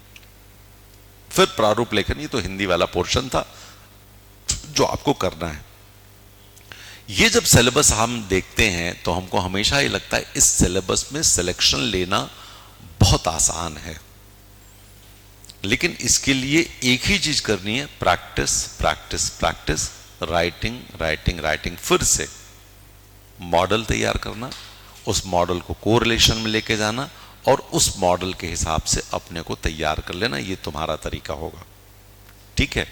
फिर प्रारूप लेखन, ये तो हिंदी वाला पोर्शन था जो आपको करना है। ये जब सिलेबस हम देखते हैं तो हमको हमेशा ही लगता है इस सिलेबस में सिलेक्शन लेना बहुत आसान है। लेकिन इसके लिए एक ही चीज करनी है, practice practice practice, writing writing writing. फिर से मॉडल तैयार करना, उस मॉडल को कोरिलेशन में लेके जाना और उस मॉडल के हिसाब से अपने को तैयार कर लेना। ये तुम्हारा तरीका होगा, ठीक है।